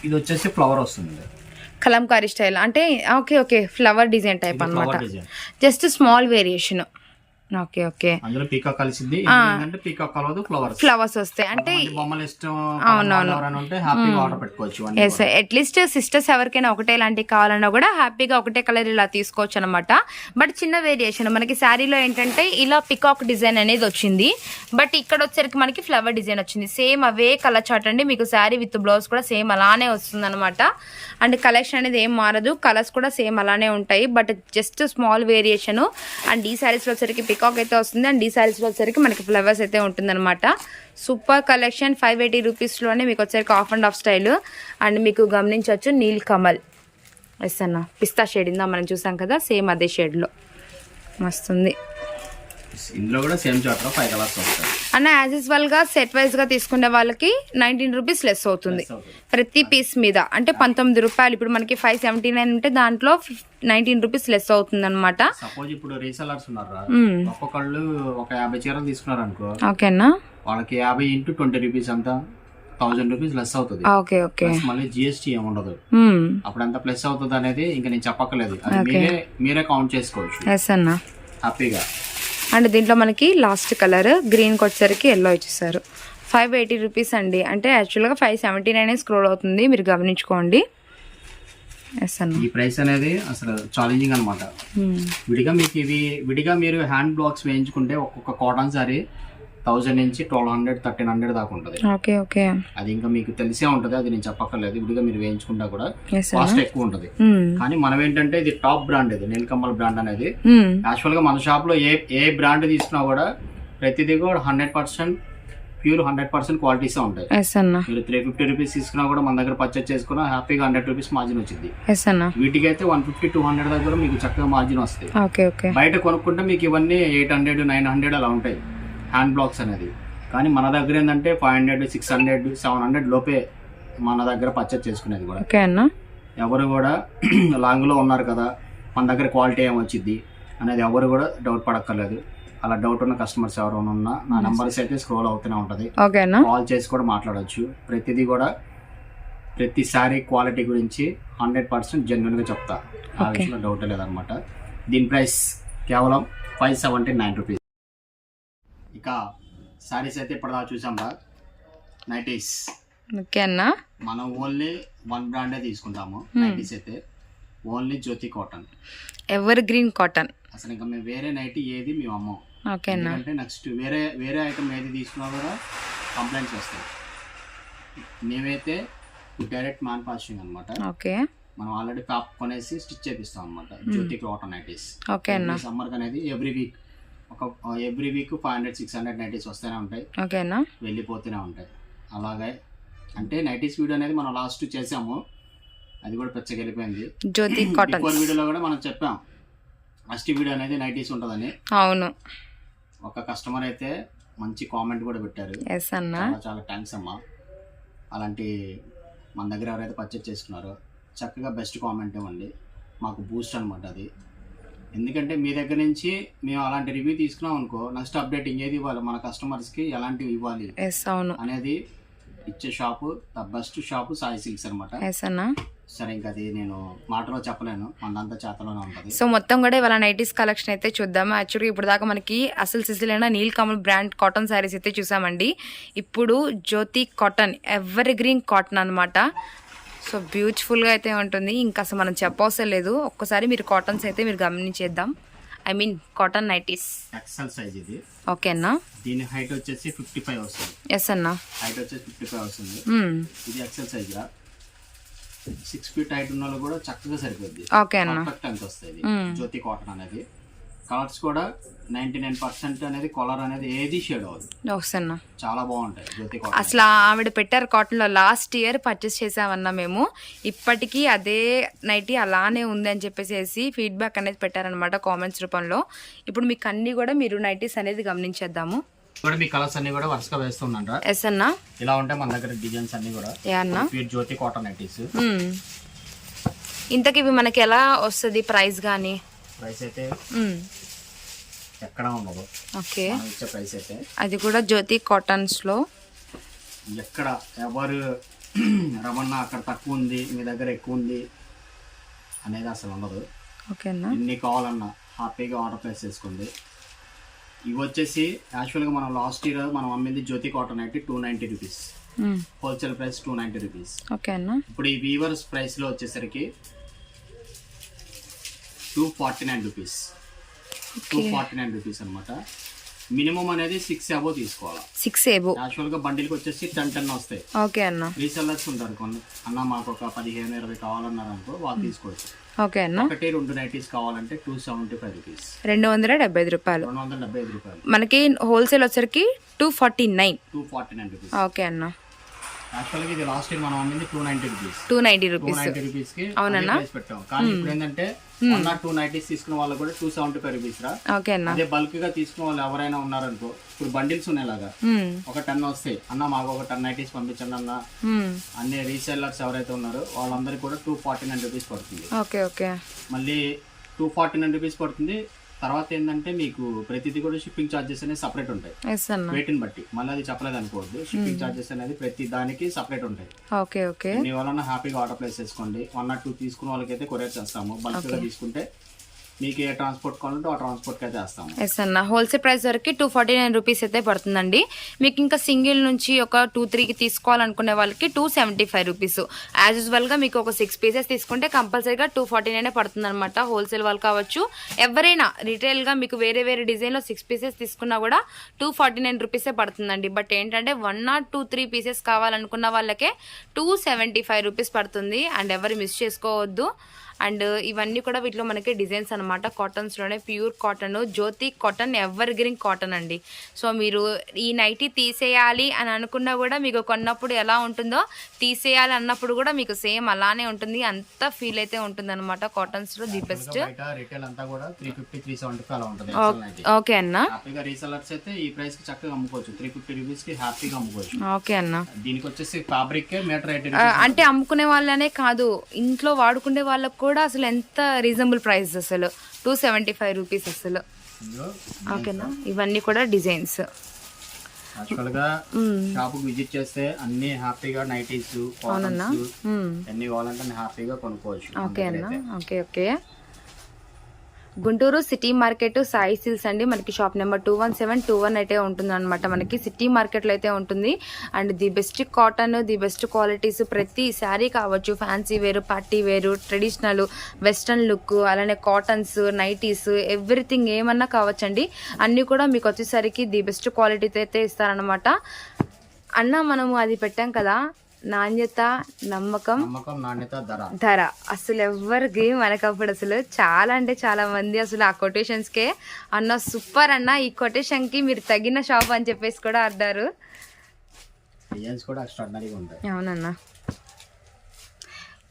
ఇది వచ్చేసి ఫ్లవర్ వస్తుంది. కలంకారీ స్టైల్ అంటే okay okay flower design type అన్నమాట. Just small variation. Okay okay, అందులో పీకాక్ కలిసింది. ఏంటంటే పీకాక్ కలవదు, ఫ్లవర్స్ వస్తాయి. అంటే బొమ్మలు ఇష్టం అవునవును హ్యాపీగా ఆర్డర్ పెట్టుకోవచ్చు. ఎస్, అట్లీస్ట్ సిస్టర్స్ ఎవరికైనా ఒకటే ఇలాంటివి కావాలన్నా కూడా హ్యాపీగా ఒకటే కలర్ ఇలా తీసుకోవచ్చు అనమాట. బట్ చిన్న వేరియేషన్ మనకి శారీలో ఏంటంటే ఇలా పికాక్ డిజైన్ అనేది వచ్చింది. బట్ ఇక్కడ వచ్చరికి మనకి ఫ్లవర్ డిజైన్ వచ్చింది. సేమ్ అవే కలర్ చార్ట్ అండి. మీకు శారీ విత్ బ్లౌజ్ కూడా సేమ్ అలానే వస్తుంది అనమాట. అండ్ కలెక్షన్ అనేది ఏం మారదు, కలర్స్ కూడా సేమ్ అలానే ఉంటాయి. But just small variation. And ఈ శారీస్లో వచ్చరికి పికాక్ అయితే వస్తుంది. అండ్ ఈ శారీస్లో వచ్చరికి మనకి ఫ్లవర్స్ అయితే ఉంటుందన్నమాట. Super collection. 580 రూపీస్లోనే మీకు వచ్చరికి of and of style. And మీకు గమనించవచ్చు నీల్ కమల్. ఎస్ అన్న, పిస్తా షేడ్ ఇందా మనం చూసాం కదా, సేమ్ అదే షేడ్లో మస్తుంది. ఇందులో కూడా సేమ్ చార్ట్ 5 కలర్స్ వస్తాయి అన్న. యాజ్ యూజువల్ గా సెట్ వైజ్ గా తీసుకునే వాళ్ళకి 19 రూపీస్ లెస్ అవుతుంది ప్రతి పీస్ మీద. అంటే 19 రూపాయలు. ఇప్పుడు మనకి 579 ఉంటే దాంట్లో 19 రూపీస్ లెస్ అవుతుంది అనమాట. సపోజ్ ఇప్పుడు రీసెలర్స్ ఉన్నారా, ఒక్కొక్కళ్ళు ఒక 50 చీరలు తీసుకున్నారు అనుకో, ఓకేనా, వాళ్ళకి 50 × 20 రూపీస్ అంతా 1000 రూపీస్ లెస్ అవుతుంది. ఓకే ఓకే, మళ్ళీ జిఎస్టీ ఏముండదు. అప్పుడు ఎంత ప్లస్ అవుతుంది అనేది ఇంకా నేను చెప్పక్కర్లేదు, అది మీరే కౌంట్ చేసుకోవచ్చు. ఎస్ అన్న, హ్యాపీగా. అండ్ దీంట్లో మనకి లాస్ట్ కలర్ గ్రీన్కి వచ్చేసరికి ఎల్లో ఇచ్చేసారు. 580 రూపీస్ అండి. అంటే యాక్చువల్గా 579 స్క్రోల్ అవుతుంది, మీరు గమనించుకోండి. ఎస్ అన్న, ఈ ప్రైస్ అనేది అసలు ఛాలెంజింగ్ అనమాట. విడిగా మీరు హ్యాండ్ బ్లాక్స్ వేయించుకుంటే ఒక్కొక్క కాటన్ సారీ 1000 నుంచి 1200, 1300 దాకా ఉంటుంది. ఓకే ఓకే, అది ఇంకా మీకు తెలిసే ఉంటది, అది నేను చెప్పక్కర్లేదు. విడిగా మీరు వేయించుకుంటా కూడా కాస్ట్ ఎక్కువ ఉంటది. కానీ మనం ఏంటంటే ఇది టాప్ బ్రాండ్, ఇది నీల్ కమల్ బ్రాండ్ అనేది. యాక్చువల్ గా మన షాప్ లో ఏ బ్రాండ్ తీసుకున్నా కూడా ప్రతిదీ కూడా 100% ప్యూర్ 100% క్వాలిటీసే ఉంటాయి. మీరు 350 రూపీస్ తీసుకున్నా కూడా మన దగ్గర పర్చేస్ చేసుకున్నా హ్యాపీగా 100 రూపీస్ మార్జిన్ వచ్చింది. వీటికైతే 150 200 దగ్గర మీకు చక్కగా మార్జిన్ వస్తాయి. బయట కొనుక్కుంటే మీకు ఇవన్నీ 800 900 అలా ఉంటాయి హ్యాండ్ బ్లాక్స్ అనేది. కానీ మన దగ్గర ఏంటంటే 500 600 700 లోపే మన దగ్గర పర్చేస్ చేసుకునేది కూడా. ఎవరు కూడా లాంగ్ లో ఉన్నారు కదా మన దగ్గర క్వాలిటీ ఏమొచ్చింది అనేది ఎవరు కూడా డౌట్ పడక్కర్లేదు. అలా డౌట్ ఉన్న కస్టమర్స్ ఎవరైనా ఉన్నా నా నంబర్స్ అయితే స్క్రోల్ అవుతూనే ఉంటది, కాల్ చేసి కూడా మాట్లాడవచ్చు. ప్రతిదీ కూడా ప్రతిసారి క్వాలిటీ గురించి 100% జెన్యున్ గా చెప్తా, ఆ విషయంలో డౌట్ లేదనమాట. దీని ప్రైస్ కేవలం 579 రూపీస్. ఇక సారీస్ అయితే ఇప్పటిదాకా చూసాం రా, నైటీస్. మనం ఓన్లీ 1 బ్రాండే తీసుకుంటాము. నైటీస్ అయితే ఓన్లీ జ్యోతి కాటన్, ఎవర్ గ్రీన్ కాటన్. అసలు ఇంకా మేము వేరే నైటీ ఏది మేము అమ్మం. ఎందుకంటే నెక్స్ట్ వేరే ఐటమ్ ఏది తీసుకున్నా కూడా కంప్లైంట్స్ వస్తాయి. మేమైతే డైరెక్ట్ మ్యానుఫ్యాక్చరింగ్ అనమాట. మనం ఆల్రెడీ టాప్ కొనేసి స్టిచ్ చేపిస్తాం అనమాట. జ్యోతి కాటన్ నైటీస్. ఓకే అన్న. సమ్మర్ అనేది ఎవ్రీ వీక్ 500-600 నైటీస్ వస్తూనే ఉంటాయి. ఓకేనా, వెళ్ళిపోతూనే ఉంటాయి. అలాగే అంటే నైటీస్ వీడియో అనేది మనం లాస్ట్ చేసాము, అది కూడా పెచ్చగా వెళ్ళిపోయింది. జ్యోతి కాటన్ బిఫోర్ వీడియోలో కూడా మనం చెప్పాం ఫస్ట్ వీడియో అనేది నైటీస్ ఉంటుందని. అవును, ఒక కస్టమర్ అయితే మంచి కామెంట్ కూడా పెట్టారు. ఎస్ అన్న, చాలా చాలా థ్యాంక్స్ అమ్మా. అలాంటి మన దగ్గర ఎవరైతే పర్చేజ్ చేసుకున్నారో చక్కగా బెస్ట్ కామెంట్ ఇవ్వండి, మాకు బూస్ట్ అనమాట అది. ఎందుకంటే మీ దగ్గర నుంచి మేము అలాంటి రివ్యూ తీసుకున్నాం అనుకో, నెక్స్ట్ అప్డేటింగ్ ఏది ఇవ్వాలి మన కస్టమర్స్కి, ఎలాంటివి ఇవ్వాలి అనేది ఇచ్చే shop the best shop Sai silks అనమాట. సరే, ఇంకా అది నేను మాటలో చెప్పలేను, మనంతా చేతలోనే ఉంటుంది. సో మొత్తం కూడా ఇవాళ నైటీస్ కలెక్షన్ అయితే చూద్దాము. యాక్చువల్గా ఇప్పుడు దాకా మనకి అసలు సిసిలైన నీల్ కమల్ బ్రాండ్ కాటన్ శారీస్ అయితే చూసామండి. ఇప్పుడు జ్యోతి కాటన్ ఎవర్ గ్రీన్ కాటన్ అనమాట. సో బ్యూటిఫుల్గా అయితే ఉంటుంది, ఇంకా అసలు మనం చెప్పవసరం లేదు. ఒక్కసారి మీరు కాటన్స్ అయితే మీరు గమనించేద్దాం. I mean cotton nighties XL size ఇది. ఓకే అన్న, దీని హైట్ వచ్చేసి 55 వస్తుంది. ఎస్ అన్న, హైట్ వచ్చేసి 55 వస్తుంది. ఇది ఎక్సెల్ సైజ్ గా 6 ఫీట్ హైట్ ఉన్న వాళ్ళు కూడా చక్కగా సరిపోద్ది. ఓకే అన్న, పర్ఫెక్ట్ అంత వస్తుంది జ్యోతి కాటన్ అనేది. కలర్స్ కూడా 99% అనేది కలర్ అనేది ఏది షేడ్ అవ్వదు, చాలా బాగుంటాయి జ్యోతి కాటన్. అసలు ఆవిడ పెట్టారు కాటన్ లో, లాస్ట్ ఇయర్ పర్చేస్ చేసామన్నా మేము. ఇప్పటికీ అదే నైటీ అలానే ఉంది అని చెప్పేసి ఫీడ్బ్యాక్ అనేది పెట్టారనమాట కామెంట్స్ రూపంలో. ఇప్పుడు మీకు అన్ని కూడా మీరు నైటీస్ అనేది గమనించేద్దాము. కూడా మీ కలర్స్ అన్ని కూడా వరుసగా వేస్తుందంట. ఎస్ అన్న, ఇలా ఉంటాయి మన దగ్గర డిజైన్స్ అన్ని కూడా. ప్యూర్ జ్యోతి కాటన్ నైటీస్. ఇంతకి ఇవి మనకి ఎలా వస్తుంది ప్రైస్ గానీ? ప్రైస్ అయితే ఎక్కడ ఉండదు. ఓకే, ఇచ్చే ప్రైస్ అయితే అది కూడా జ్యోతి కాటన్స్ లో ఎక్కడ ఎవరు రమణ అక్కడ తక్కువ ఉంది మీ దగ్గర ఎక్కువ ఉంది అనేది అసలు ఉండదు. ఓకేనా, ఎన్ని కావాలన్నా హ్యాపీగా ఆర్డర్ ప్లేస్ చేసుకోండి. ఇవి వచ్చేసి యాక్చువల్గా మనం లాస్ట్ ఇయర్ మనం అమ్మింది జ్యోతి కాటన్ అయితే 290 రూపీస్, హోల్సేల్ ప్రైస్ 290 రూపీస్. ఓకేనా, ఇప్పుడు ఈ వీవర్స్ ప్రైస్లో వచ్చేసరికి 249 రూపీస్. 249 రూపీస్ అనమాట. మినిమం అనేది 6 అబో తీసుకోవాలి. 6 అబో. యాక్చువల్గా బండిల్కి వచ్చేసి 10 వస్తాయి. ఓకే అన్న, రీసెల్లర్స్ ఉంటారు కొన్ని, అన్న మాకు ఒక 15-20 కావాలన్నారు అనుకో, వాళ్ళు తీసుకోవచ్చు. ఓకే అన్న, ఒకటి 2 నైటీస్ కావాలంటే 275 రూపీస్, 275 రూపాయలు. 275 రూపాయలు. మనకి హోల్సేల్ వచ్చరికి 249 రూపీస్. ఓకే అన్న, యాక్చువల్గా ఇది లాస్ట్ ఇయర్ మనం అమ్మింది 290 రూపీస్. 290 రూపీస్ కి అవునన్నా పెట్టాం. కానీ ఇప్పుడు ఏంటంటే 2 నైటీస్ తీసుకున్న వాళ్ళు కూడా 275 రూపీస్ రా. ఓకే అన్న, అదే బల్క్ గా తీసుకున్న వాళ్ళు ఎవరైనా ఉన్నారనుకో, ఇప్పుడు బండిల్స్ ఉన్నాయిలాగా ఒక 10 వస్తాయి అన్న, మాకు ఒక 10 నైటీస్ పంపించండి అన్న, అన్ని రీసెల్లర్స్ ఎవరైతే ఉన్నారో వాళ్ళందరికీ కూడా 249 రూపీస్ పడుతుంది. ఓకే ఓకే, మళ్ళీ 249 రూపీస్ పడుతుంది. తర్వాత ఏంటంటే మీకు ప్రతిదీ కూడా షిప్పింగ్ ఛార్జెస్ అనేది సపరేట్ ఉంటాయి వెయిట్ని బట్టి. మళ్ళీ అది చెప్పలేదు అనుకోవద్దు, షిప్పింగ్ ఛార్జెస్ అనేది ప్రతి దానికి సపరేట్ ఉంటాయి. ఓకే ఓకే, మీ వలన హ్యాపీగా ఆర్డర్ ప్లేస్ చేసుకోండి. 1 or 2 తీసుకున్న వాళ్ళకైతే కొరియర్ చేస్తాము. బల్క్ గా తీసుకుంటే మీకు ఏ ట్రాన్స్పోర్ట్ కావాలంటే ఆ ట్రాన్స్పోర్ట్ అయితే వేస్తాము. ఎస్ అన్న, హోల్సేల్ ప్రైస్ వరకు 249 రూపీస్ అయితే పడుతుందండి. మీకు ఇంకా సింగిల్ నుంచి ఒక 2-3కి తీసుకోవాలనుకునే వాళ్ళకి 275 రూపీస్. యాజ్ యూజువల్ గా మీకు ఒక 6 పీసెస్ తీసుకుంటే కంపల్సరీగా 249 పడుతుంది అనమాట. హోల్సేల్ వాళ్ళు కావచ్చు, ఎవరైనా రిటైల్ గా మీకు వేరే వేరే డిజైన్ లో 6 పీసెస్ తీసుకున్నా కూడా 249 రూపీసే పడుతుందండి. బట్ ఏంటంటే 1 or 2-3 పీసెస్ కావాలనుకున్న వాళ్ళకే 275 రూపీస్ పడుతుంది. అండ్ ఎవరు మిస్ చేసుకోవద్దు. అండ్ ఇవన్నీ కూడా వీటిలో మనకి డిజైన్స్ అనమాట. కాటన్స్లోనే ప్యూర్ కాటన్, జ్యోతి కాటన్ ఎవర్ గ్రీన్ కాటన్ అండి. సో మీరు ఈ నైటీ తీసేయాలి అని అనుకున్నా కూడా మీకు కొన్నప్పుడు ఎలా ఉంటుందో, తీసేయాలి అన్నప్పుడు కూడా మీకు సేమ్ అలానే ఉంటుంది. అంత ఫీల్ అయితే ఉంటుంది అనమాట కాటన్స్లో. The best. ఓకే అన్న, ఓకే అన్న. దీనికి వచ్చేసి ఫ్యాబ్రిక్ మీటర్ అంటే అమ్ముకునే వాళ్ళనే కాదు, ఇంట్లో వాడుకునే వాళ్ళకు కూడా అసలు ఎంత రీజనబుల్ ప్రైస్, అసలు 275 రూపీస్ అసలు. ఓకేనా, ఇవన్నీ కూడా డిజైన్స్. యాక్చువల్ గా షాప్ విజిట్ చేస్తే అన్ని హ్యాపీగా నైటీస్ అన్ని కావాలంటే హ్యాపీగా కొనుక్కోవచ్చు. ఓకే అన్న, okay okay. Guntur city market Sai silks అండి. మనకి షాప్ నెంబర్ 21721 అయితే ఉంటుంది అనమాట. మనకి సిటీ మార్కెట్లో అయితే ఉంటుంది. And the best cotton, the best qualities, ప్రతి శారీ కావచ్చు, ఫ్యాన్సీ వేరు, పార్టీ వేరు, ట్రెడిషనల్, వెస్ట్రన్ లుక్, అలానే కాటన్స్, నైటీస్, ఎవ్రీథింగ్ ఏమన్నా కావచ్చండి. అన్నీ కూడా మీకు వచ్చేసరికి ది బెస్ట్ క్వాలిటీతో అయితే ఇస్తారనమాట. అన్న మనము అది పెట్టాం కదా నాణ్యత, నమ్మకం, నాణ్యత, ధర. అసలు ఎవరికి మనకు అప్పుడు అసలు చాలా అంటే చాలా మంది అసలు ఆ కొటేషన్స్కే అన్న సూపర్ అన్న, ఈ కొటేషన్కి మీరు తగిన షాప్ అని చెప్పేసి కూడా అన్నారు. అవునన్నా.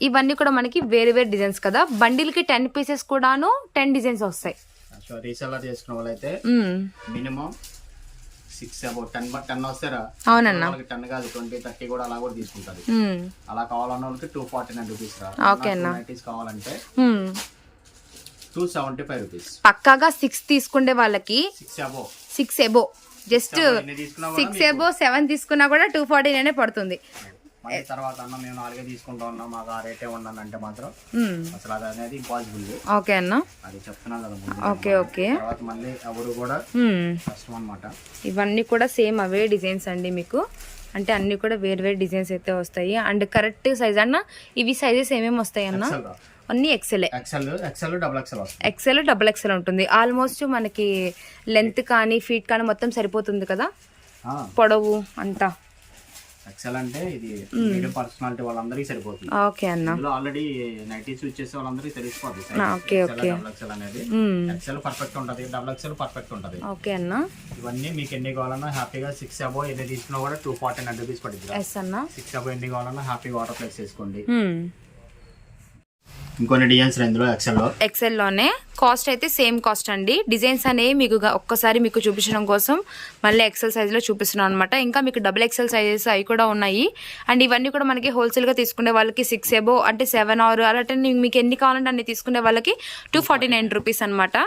ఇవన్నీ కూడా మనకి వేరే వేరే డిజైన్స్ కదా. బండిల్కి 10 పీసెస్ కూడాను 10 డిజైన్స్ వస్తాయి. రీసెల్లర్ చేసుకున్న వాళ్ళైతే మినిమం 6 అబౌట్ 10 వస్తారా. అవునన్నా. 10 కాదు 20, 30 కూడా అలా కూడా తీసుకుంటారు. అలా కావాలన్న వాళ్ళకి 249 రూపీస్ రా. ఓకే అన్న. కావాలంటే 275 రూపీస్. పక్కాగా 6 తీసుకుంటే వాళ్ళకి 6 ఎబో జస్ట్ 6 ఎబో 7 తీసుకున్నా కూడా 249 పడుతుంది. తర్వాత అన్న మేము 4 తీసుకుంటా ఉన్నాం, మాకు ఆ రేటే ఉన్నాను అంటే మాత్రం అసలు అది అనేది ఇంపాసిబుల్. ఓకే అన్న, అది చెప్తున్నాను కదా. Okay okay. తర్వాత మళ్ళీ ఎవరు కూడా కష్టం అన్నమాట. ఇవన్నీ కూడా సేమ్ అవే డిజైన్స్ అండి మీకు, అంటే అన్ని కూడా వేరు వేరు డిజైన్స్ అయితే వస్తాయి. అండ్ కరెక్ట్ సైజ్ అన్న, ఇవి సైజెస్ ఏమేమి వస్తాయి అన్న? అన్ని ఎక్సెల్ డబుల్ ఎక్సెల్ ఉంటుంది. ఆల్మోస్ట్ మనకి లెంత్ కానీ ఫీట్ కానీ మొత్తం సరిపోతుంది కదా, పొడవు అంతా. ఎక్సెల్ అంటే ఇది మీడియం పర్సనాలిటీ వాళ్ళందరికీ సరిపోతుంది. ఓకే అన్న. ఆల్రెడీ నైటీస్ యూజ్ చేసే వాళ్ళందరికీ తెలిసిపోతుంది. Okay okay. ఎక్సెల్ అనేది ఎక్సెల్ పర్ఫెక్ట్ ఉంటది, డబుల్ ఎక్సెల్ పర్ఫెక్ట్ ఉంటది. ఓకే అన్న. ఇవన్నీ మీకు ఎన్ని కావాలన్నా హ్యాపీగా 6 అబో ఎన్ని తీసుకున్నా కూడా 249 రూపీస్ పడుతుంది. ఎస్ అన్న. 6 అబో ఎన్ని కావాలన్నా హ్యాపీగా ఆర్డర్ ప్లేస్ చేసుకోండి. ఇంకొన్ని డిజైన్స్ ఇందులో ఎక్సెల్లోనే కాస్ట్ అయితే సేమ్ కాస్ట్ అండి. డిజైన్స్ అనేవి మీకు ఒక్కసారి మీకు చూపించడం కోసం మళ్ళీ ఎక్సెల్ సైజ్లో చూపిస్తున్నాం అనమాట. ఇంకా మీకు డబుల్ ఎక్సెల్ సైజెస్ అవి కూడా ఉన్నాయి. అండ్ ఇవన్నీ కూడా మనకి హోల్సేల్గా తీసుకునే వాళ్ళకి 6 ఎబో అంటే 7 ఆర్ అలాంటి మీకు ఎన్ని కావాలంటే అన్ని తీసుకునే వాళ్ళకి 249 రూపీస్ అనమాట.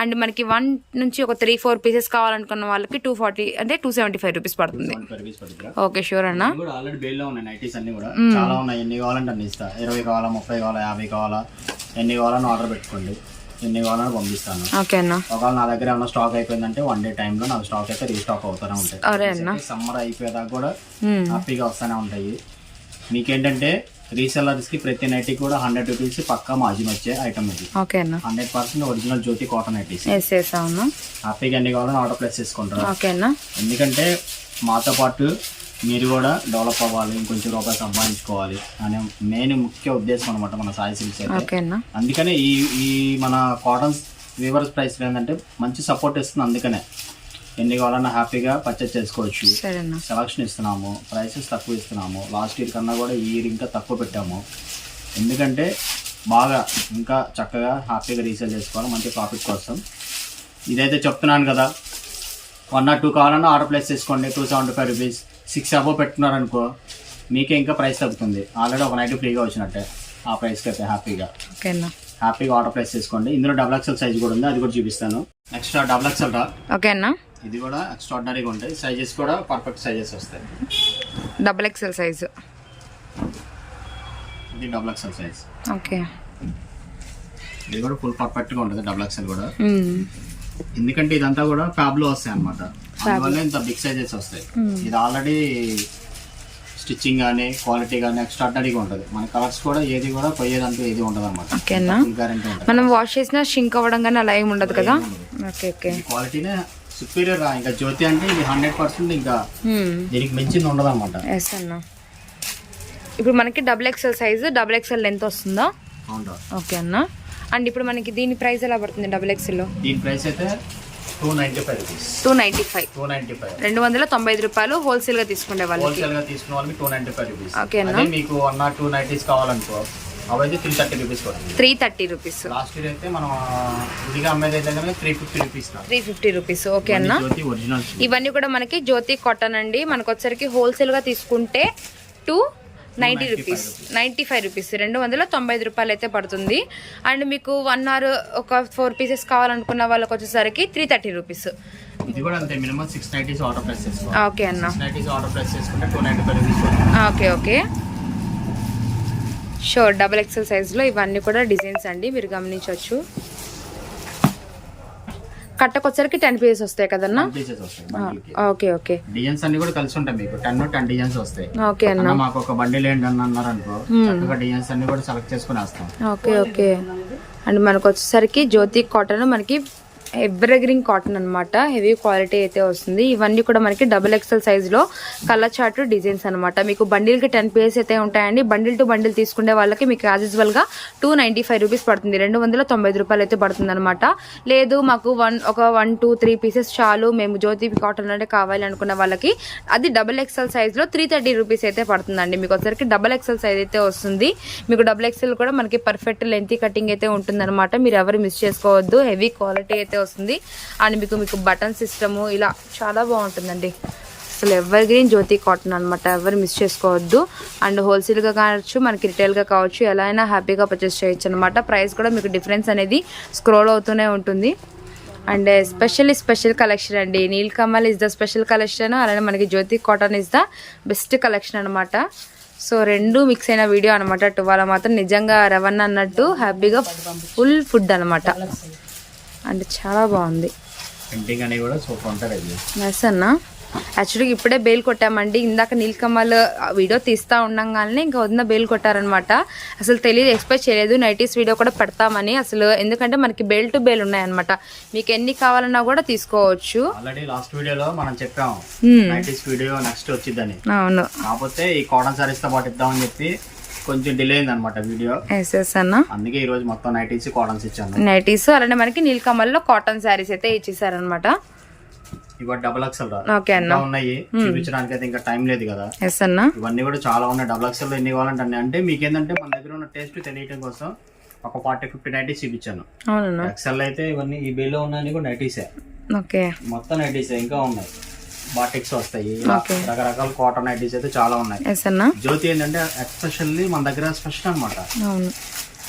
అండ్ మనకి 1 నుంచి ఒక 3-4 పీసెస్ కావాలనుకున్న వాళ్ళకి 240 అంటే 275 రూపీస్ పడుతుంది. ఓకే షూర్ అన్న. ఆల్రెడీ బేల్లో ఉన్నాయి నైటీస్ అన్ని కూడా చాలా ఉన్నాయి. ఎన్ని కావాలంటే అన్ని ఇస్తా. 20 కావాలా, 30 కావాలా, 50 కావాలా, ఎన్ని కావాలని ఆర్డర్ పెట్టుకోండి, ఎన్ని కావాలని పంపిస్తాను. ఓకే అన్న. ఒకవేళ నా దగ్గర ఏమైనా స్టాక్ అయిపోయిందంటే 1 డే టైంలో నాకు స్టాక్ అయితే రీస్టాక్ అవుతూనే ఉంటాయి. సమ్మర్ అయిపోయేదాకా కూడా హ్యాపీగా వస్తూనే ఉంటాయి. మీకేంటంటే రీసెల్లర్స్ కి ప్రతి నైటీ కూడా 100 రూపీస్ పక్కా మార్జిన్ వచ్చే ఐటమ్ ఇది. 100% ఒరిజినల్ జ్యోతి కాటన్ నైటీస్. హ్యాపీగా ఎన్ని కావాలని ఆర్డర్ ప్లేస్ చేసుకుంటారు. ఎందుకంటే మాతో పాటు మీరు కూడా డెవలప్ అవ్వాలి, ఇంకొంచెం రూపాయలు సంపాదించుకోవాలి అనే మెయిన్ ముఖ్య ఉద్దేశం అనమాట మన సాయి సిల్క్స్ అయితే. అందుకనే ఈ మన కాటన్ వీవర్స్ ప్రైస్ ఏంటంటే మంచి సపోర్ట్ ఇస్తుంది. అందుకనే ఎన్ని కావాలన్నా హ్యాపీగా పర్చేస్ చేసుకోవచ్చు. సెలక్షన్ ఇస్తున్నాము, ప్రైసెస్ తక్కువ ఇస్తున్నాము. లాస్ట్ ఇయర్ కన్నా కూడా ఈ ఇయర్ ఇంకా తక్కువ పెట్టాము. ఎందుకంటే బాగా ఇంకా చక్కగా హ్యాపీగా రీసేల్ చేసుకోవాలి మంచి ప్రాఫిట్ కోసం. ఇదైతే చెప్తున్నాను కదా, 1 or 2 కావాలన్నా ఆర్డర్ ప్లేస్ చేసుకోండి. 275 రూపీస్. 6 అబో పెట్టుకున్నారనుకో మీకే ఇంకా ప్రైస్ తగ్గుతుంది. ఆల్రెడీ ఒక నైట్ ఫ్రీగా వచ్చినట్టే ఆ ప్రైస్కి అయితే హ్యాపీగా ఆర్డర్ ప్లేస్ చేసుకోండి. ఇందులో డబుల్ ఎక్సెల్ సైజ్ కూడా ఉంది, అది కూడా చూపిస్తాను. నెక్స్ట్ డబుల్ ఎక్సెల్ రా. ఓకేనా. ఇది కూడా ఎక్స్ట్రాడినరీగా ఉంటాయి. సైజెస్ కూడా పర్ఫెక్ట్ సైజెస్ వస్తాయి. డబుల్ ఎక్సెల్ సైజ్, ఇది డబుల్ ఎక్సెల్ సైజ్. ఓకే. ఇది కూడా ఫుల్ పర్ఫెక్ట్గా ఉంటుంది డబుల్ ఎక్సెల్ కూడా. ఎందుకంటే ఇదంతా కూడా ఫ్యాబ్లో వస్తాయి అనమాట, అందువల్ల ఇంత బిగ్ సైజెస్ వస్తాయి. ఇది ఆల్రెడీ స్టిచ్చింగ్ కానీ క్వాలిటీ కానీ ఎక్స్ట్రాడినరీగా ఉంటుంది. మన కలర్స్ కూడా ఏది కూడా పోయేదంటూ ఏది ఉండదు అనమాట. గ్యారెంటీ ఉంటుంది. మనం వాష్ చేసినా షింక్ అవ్వడం కానీ అలా ఏమి ఉండదు కదా. క్వాలిటీనే సుపీరియర్ రా. ఇంకా జ్యోతి అంటే ఇది 100% ఇంకా దీనికి మించింది ఉండదు అనమాట. ఎస్ అన్న. ఇప్పుడు మనకి double XL size, double XL length వస్తుందా? ఓకే అన్న. అండ్ ఇప్పుడు మనకి దీని ప్రైస్ ఎలా పడుతుంది డబుల్ ఎక్స్ఎల్ లో? దీని ప్రైస్ అయితే 295 రూపీస్. 295 రూపాయలు హోల్సేల్ గా తీసుకునే వాళ్ళకి. హోల్సేల్ గా తీసుకునే వాళ్ళకి 295 రూపీస్. ఓకే అన్న. మీకు 1 or 2 నైటీస్ కావాలనుకో అవైతే 330 రూపీస్ పడుతుంది. 330 రూపీస్. లాస్ట్ ఇయర్ అయితే మనం ఇదిగా అమ్మేది అయితే 350 రూపీస్. 350 రూపీస్. ఓకే అన్న. ఇవన్నీ కూడా మనకి జ్యోతి కాటన్ అండి. మనకు వచ్చరికి హోల్సేల్ గా తీసుకుంటే 290 రూపీస్, 95 రూపీస్, 295 రూపాయలు అయితే పడుతుంది. అండ్ మీకు 1 or ఒక 4 పీసెస్ కావాలనుకున్న వాళ్ళకి వచ్చేసరికి 330 రూపీస్. ఇది కూడా అంతే, మినిమం 6 నైటీస్ ఆర్డర్ ప్లేస్ చేసుకోవాలి. ఓకే అన్న. 6 నైటీస్ ఆర్డర్ ప్లేస్ చేసుకుంటే 295 rupees. Okay okay sure. Double XL సైజ్లో ఇవన్నీ కూడా డిజైన్స్ అండి, మీరు గమనించవచ్చు. కట్టకొచ్చరికి 10 పీసెస్ వస్తాయి కదన్నా? Okay okay. డిజైన్స్ అన్ని కూడా కలిసి ఉంటాయి మీకు. 10 డిజైన్స్ వస్తాయి. ఓకే అన్న. మాకు ఒక బండిల్ ఏంటి అని అన్నారు అనుకో, చక్కగా డిజైన్స్ అన్ని కూడా సెలెక్ట్ చేసుకుని వస్తాం. Okay okay. అండ్ మనకు వచ్చేసరికి జ్యోతి కాటన్ మనకి ఎవ్రగ్రీన్ కాటన్ అనమాట. హెవీ క్వాలిటీ అయితే వస్తుంది. ఇవన్నీ కూడా మనకి XXL సైజులో కలర్ చార్ట్ డిజైన్స్ అనమాట. మీకు బండిల్కి 10 పీసెస్ అయితే ఉంటాయండి. బండిల్ టు బండిల్ తీసుకునే వాళ్ళకి మీకు యాజ్ యూజువల్గా 295 రూపీస్ పడుతుంది. 290 రూపాయలు అయితే పడుతుంది అనమాట. లేదు మాకు 1, 2, 3 పీసెస్ చాలు, మేము జ్యోతి కాటన్లోనే కావాలి అనుకున్న వాళ్ళకి అది XXL సైజులో 330 రూపీస్ అయితే పడుతుందండి. మీకు వచ్చరికి XXL సైజ్ అయితే వస్తుంది. మీకు XXL కూడా మనకి పర్ఫెక్ట్ లెంతీ కటింగ్ అయితే ఉంటుందన్నమాట. మీరు ఎవరు మిస్ చేసుకోవద్దు. హెవీ క్వాలిటీ అయితే వస్తుంది. అండ్ మీకు బటన్ సిస్టము ఇలా చాలా బాగుంటుందండి. అసలు ఎవర్గ్రీన్ జ్యోతి కాటన్ అనమాట. ఎవరు మిస్ చేసుకోవద్దు. అండ్ హోల్సేల్గా కావచ్చు, మనకి రిటైల్గా కావచ్చు, ఎలా అయినా హ్యాపీగా పర్చేస్ చేయొచ్చు అనమాట. ప్రైస్ కూడా మీకు డిఫరెన్స్ అనేది స్క్రోల్ అవుతూనే ఉంటుంది. అండ్ స్పెషల్ కలెక్షన్ అండి. Nilkamal is the special collection, అలానే మనకి Jyoti cotton is the best collection అనమాట. సో రెండు మిక్స్ అయిన వీడియో అనమాట. ఇవాళ మాత్రం నిజంగా రవణ అన్నట్టు హ్యాపీగా ఫుల్ ఫుడ్ అనమాట. అంటే చాలా బాగుంది. అన్న యాక్చువల్గా ఇప్పుడే బెయిల్ కొట్టామండి. ఇందాక నీల్కమల్ వీడియో తీస్తూ ఉండగానే ఇంకా వదిన బెయిల్ కొట్టారనమాట. అసలు తెలియదు, ఎక్స్పెక్ట్ చేయలేదు నైటీస్ వీడియో కూడా పెడతామని. అసలు ఎందుకంటే మనకి బెయిల్ టు బెయిల్ ఉన్నాయన్నమాట. మీకు ఎన్ని కావాలన్నా కూడా తీసుకోవచ్చు. ఆల్రెడీ లాస్ట్ వీడియోలో మనం చెప్పాము నైటీస్ వీడియో నెక్స్ట్ వచ్చిందని. అవును, కాకపోతే ఈ కాటన్ సారీస్ తో పాటు ఇద్దామని చెప్పి కొంచెం డిలే అయింది అనమాట వీడియో. అన్న అందుకే ఈ రోజు మొత్తం నైటీస్ కాటన్స్ ఇచ్చాను. నైటీస్ అలానే మనకి నీల్కమల్ లో కాటన్ శారీస్ అయితే ఇచ్చేసారనమాట. ఇవాళ XXL ఓకే అన్న ఉన్నాయి చూపించడానికి అయితే ఇంకా టైం లేదు కదా. ఎస్ అన్న, ఇవన్నీ కూడా చాలా ఉన్నాయి. XXL లో ఎన్ని కావాలంటే అంటే మీకు ఏంటంటే మన దగ్గర ఉన్న టేస్ట్ తెలియటం కోసం ఒక 40-50 నైటీస్ చూపించాను. అవునన్నా. XXL అయితే ఇవన్నీ ఈ బిల్ లో ఉన్నాయి కూడా నైటీసే. ఓకే, మొత్తం నైటీసే. ఇంకా ఉన్నాయి, బాటిక్స్ వస్తాయి, రకరకాల కాటన్ నైటీస్ అయితే చాలా ఉన్నాయి. ఎస్ అన్న. జ్యోతి ఏంటంటే ఎస్పెషల్లీ మన దగ్గర స్పెషల్ అనమాట. అవును,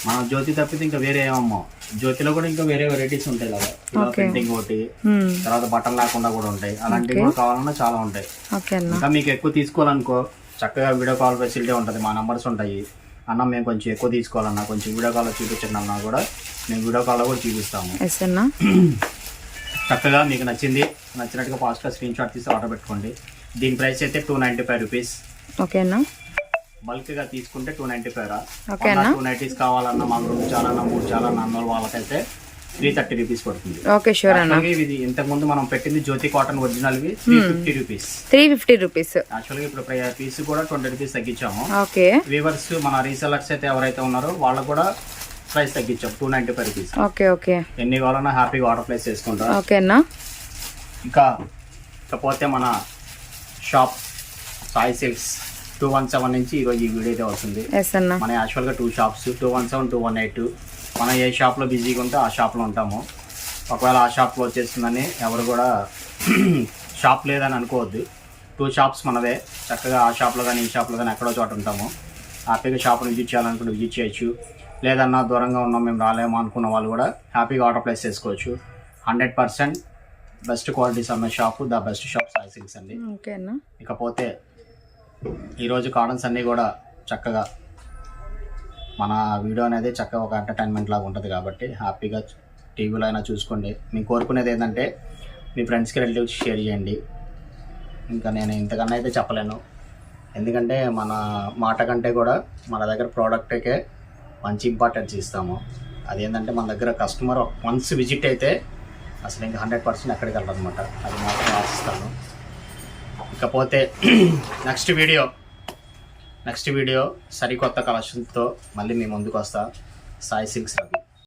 మనం జ్యోతి తప్పితే ఇంకా వేరే ఏమమ్మా. జ్యోతిలో కూడా ఇంకా వేరే వెరైటీస్ ఉంటాయి కదా. ప్రింటింగ్ ఒకటి, తర్వాత బటన్ లేకుండా కూడా ఉంటాయి. అలాంటివి కూడా కావాలన్నా చాలా ఉంటాయి. ఇంకా మీకు ఎక్కువ తీసుకోవాలనుకో చక్కగా వీడియో కాల్ ఫెసిలిటీ ఉంటుంది. మా నంబర్స్ ఉంటాయి. అన్న మేము కొంచెం ఎక్కువ తీసుకోవాలన్నా కొంచెం వీడియో కాల్ చూపించండి అన్నా కూడా మేము వీడియో కాల్లో కూడా చూపిస్తాము. చక్కగా మీకు నచ్చినట్టుగా ఫాస్ట్గా స్క్రీన్ షాట్ తీసి ఆర్డర్ పెట్టుకోండి. దీని ప్రైస్ అయితే 295 రూపీస్. ఓకేనా. బల్క్ గా తీసుకుంటే 295. 2 నైటీస్ కావాలన్నా, మాకు 2 చాలన్నా 3 చాలన్నా అన్న వాళ్ళకైతే 330 రూపీస్ పడుతుంది. ఓకే షూర్ అన్న. ఇది ఇంతకు ముందు మనం పెట్టింది జ్యోతి కాటన్ ఒరిజినల్ వి 350 రూపీస్. 350 రూపీస్. యాక్చువల్గా ఇప్పుడు పీస్ కూడా 20 రూపీస్ తగ్గించాము. ఓకే. వీవర్స్ మన రీసెలర్స్ అయితే ఎవరైతే ఉన్నారో వాళ్ళకు కూడా ప్రైస్ తగ్గించాం 295 రూపీస్. Okay okay. ఎన్ని కావాలన్నా హ్యాపీగా ఆర్డర్ ప్లేస్ చేసుకుంటాం. ఓకేనా. ఇకపోతే మన షాప్ సాయి సిల్క్స్ 217 నుంచి ఈరోజు ఈ వీడియో అయితే వస్తుంది. మన యాక్చువల్గా 2 షాప్స్ 217, 218. మనం ఏ షాప్లో బిజీగా ఉంటే ఆ షాప్లో ఉంటాము. ఒకవేళ ఆ షాప్లో వచ్చేస్తుందని ఎవరు కూడా షాప్ లేదని అనుకోవద్దు. 2 షాప్స్ మనవే. చక్కగా ఆ షాప్లో కానీ ఈ షాప్లో కానీ ఎక్కడో చోట ఉంటాము. హ్యాపీగా షాప్ని విజిట్ చేయాలనుకుంటే విజిట్ చేయొచ్చు. లేదన్నా దూరంగా ఉన్నాం మేము రాలేమో అనుకున్న వాళ్ళు కూడా హ్యాపీగా ఆర్డర్ ప్లేస్ చేసుకోవచ్చు. 100% బెస్ట్ క్వాలిటీస్ అన్న shop the best shop Sai silks అండి. ఓకేనా. ఇకపోతే ఈరోజు కాటన్స్ అన్నీ కూడా చక్కగా మన వీడియో అనేది చక్కగా ఒక ఎంటర్టైన్మెంట్ లాగా ఉంటుంది కాబట్టి హ్యాపీగా టీవీలో అయినా చూసుకోండి. మేము కోరుకునేది ఏంటంటే మీ ఫ్రెండ్స్కి రిలేటివ్స్ షేర్ చేయండి. ఇంకా నేను ఇంతకన్నా అయితే చెప్పలేను. ఎందుకంటే మన మాట కంటే కూడా మన దగ్గర ప్రోడక్ట్కే మంచి ఇంపార్టెన్స్ ఇస్తాము. అదేంటంటే మన దగ్గర కస్టమర్ వన్స్ విజిట్ అయితే అసలు ఇంకా 100% ఎక్కడికి వెళ్ళదు అనమాట. అది మాత్రం ఆశిస్తాను. ఇకపోతే నెక్స్ట్ వీడియో సరికొత్త కలెక్షన్తో మళ్ళీ మీ ముందుకు వస్తా. సాయి సిల్క్స్ రవి.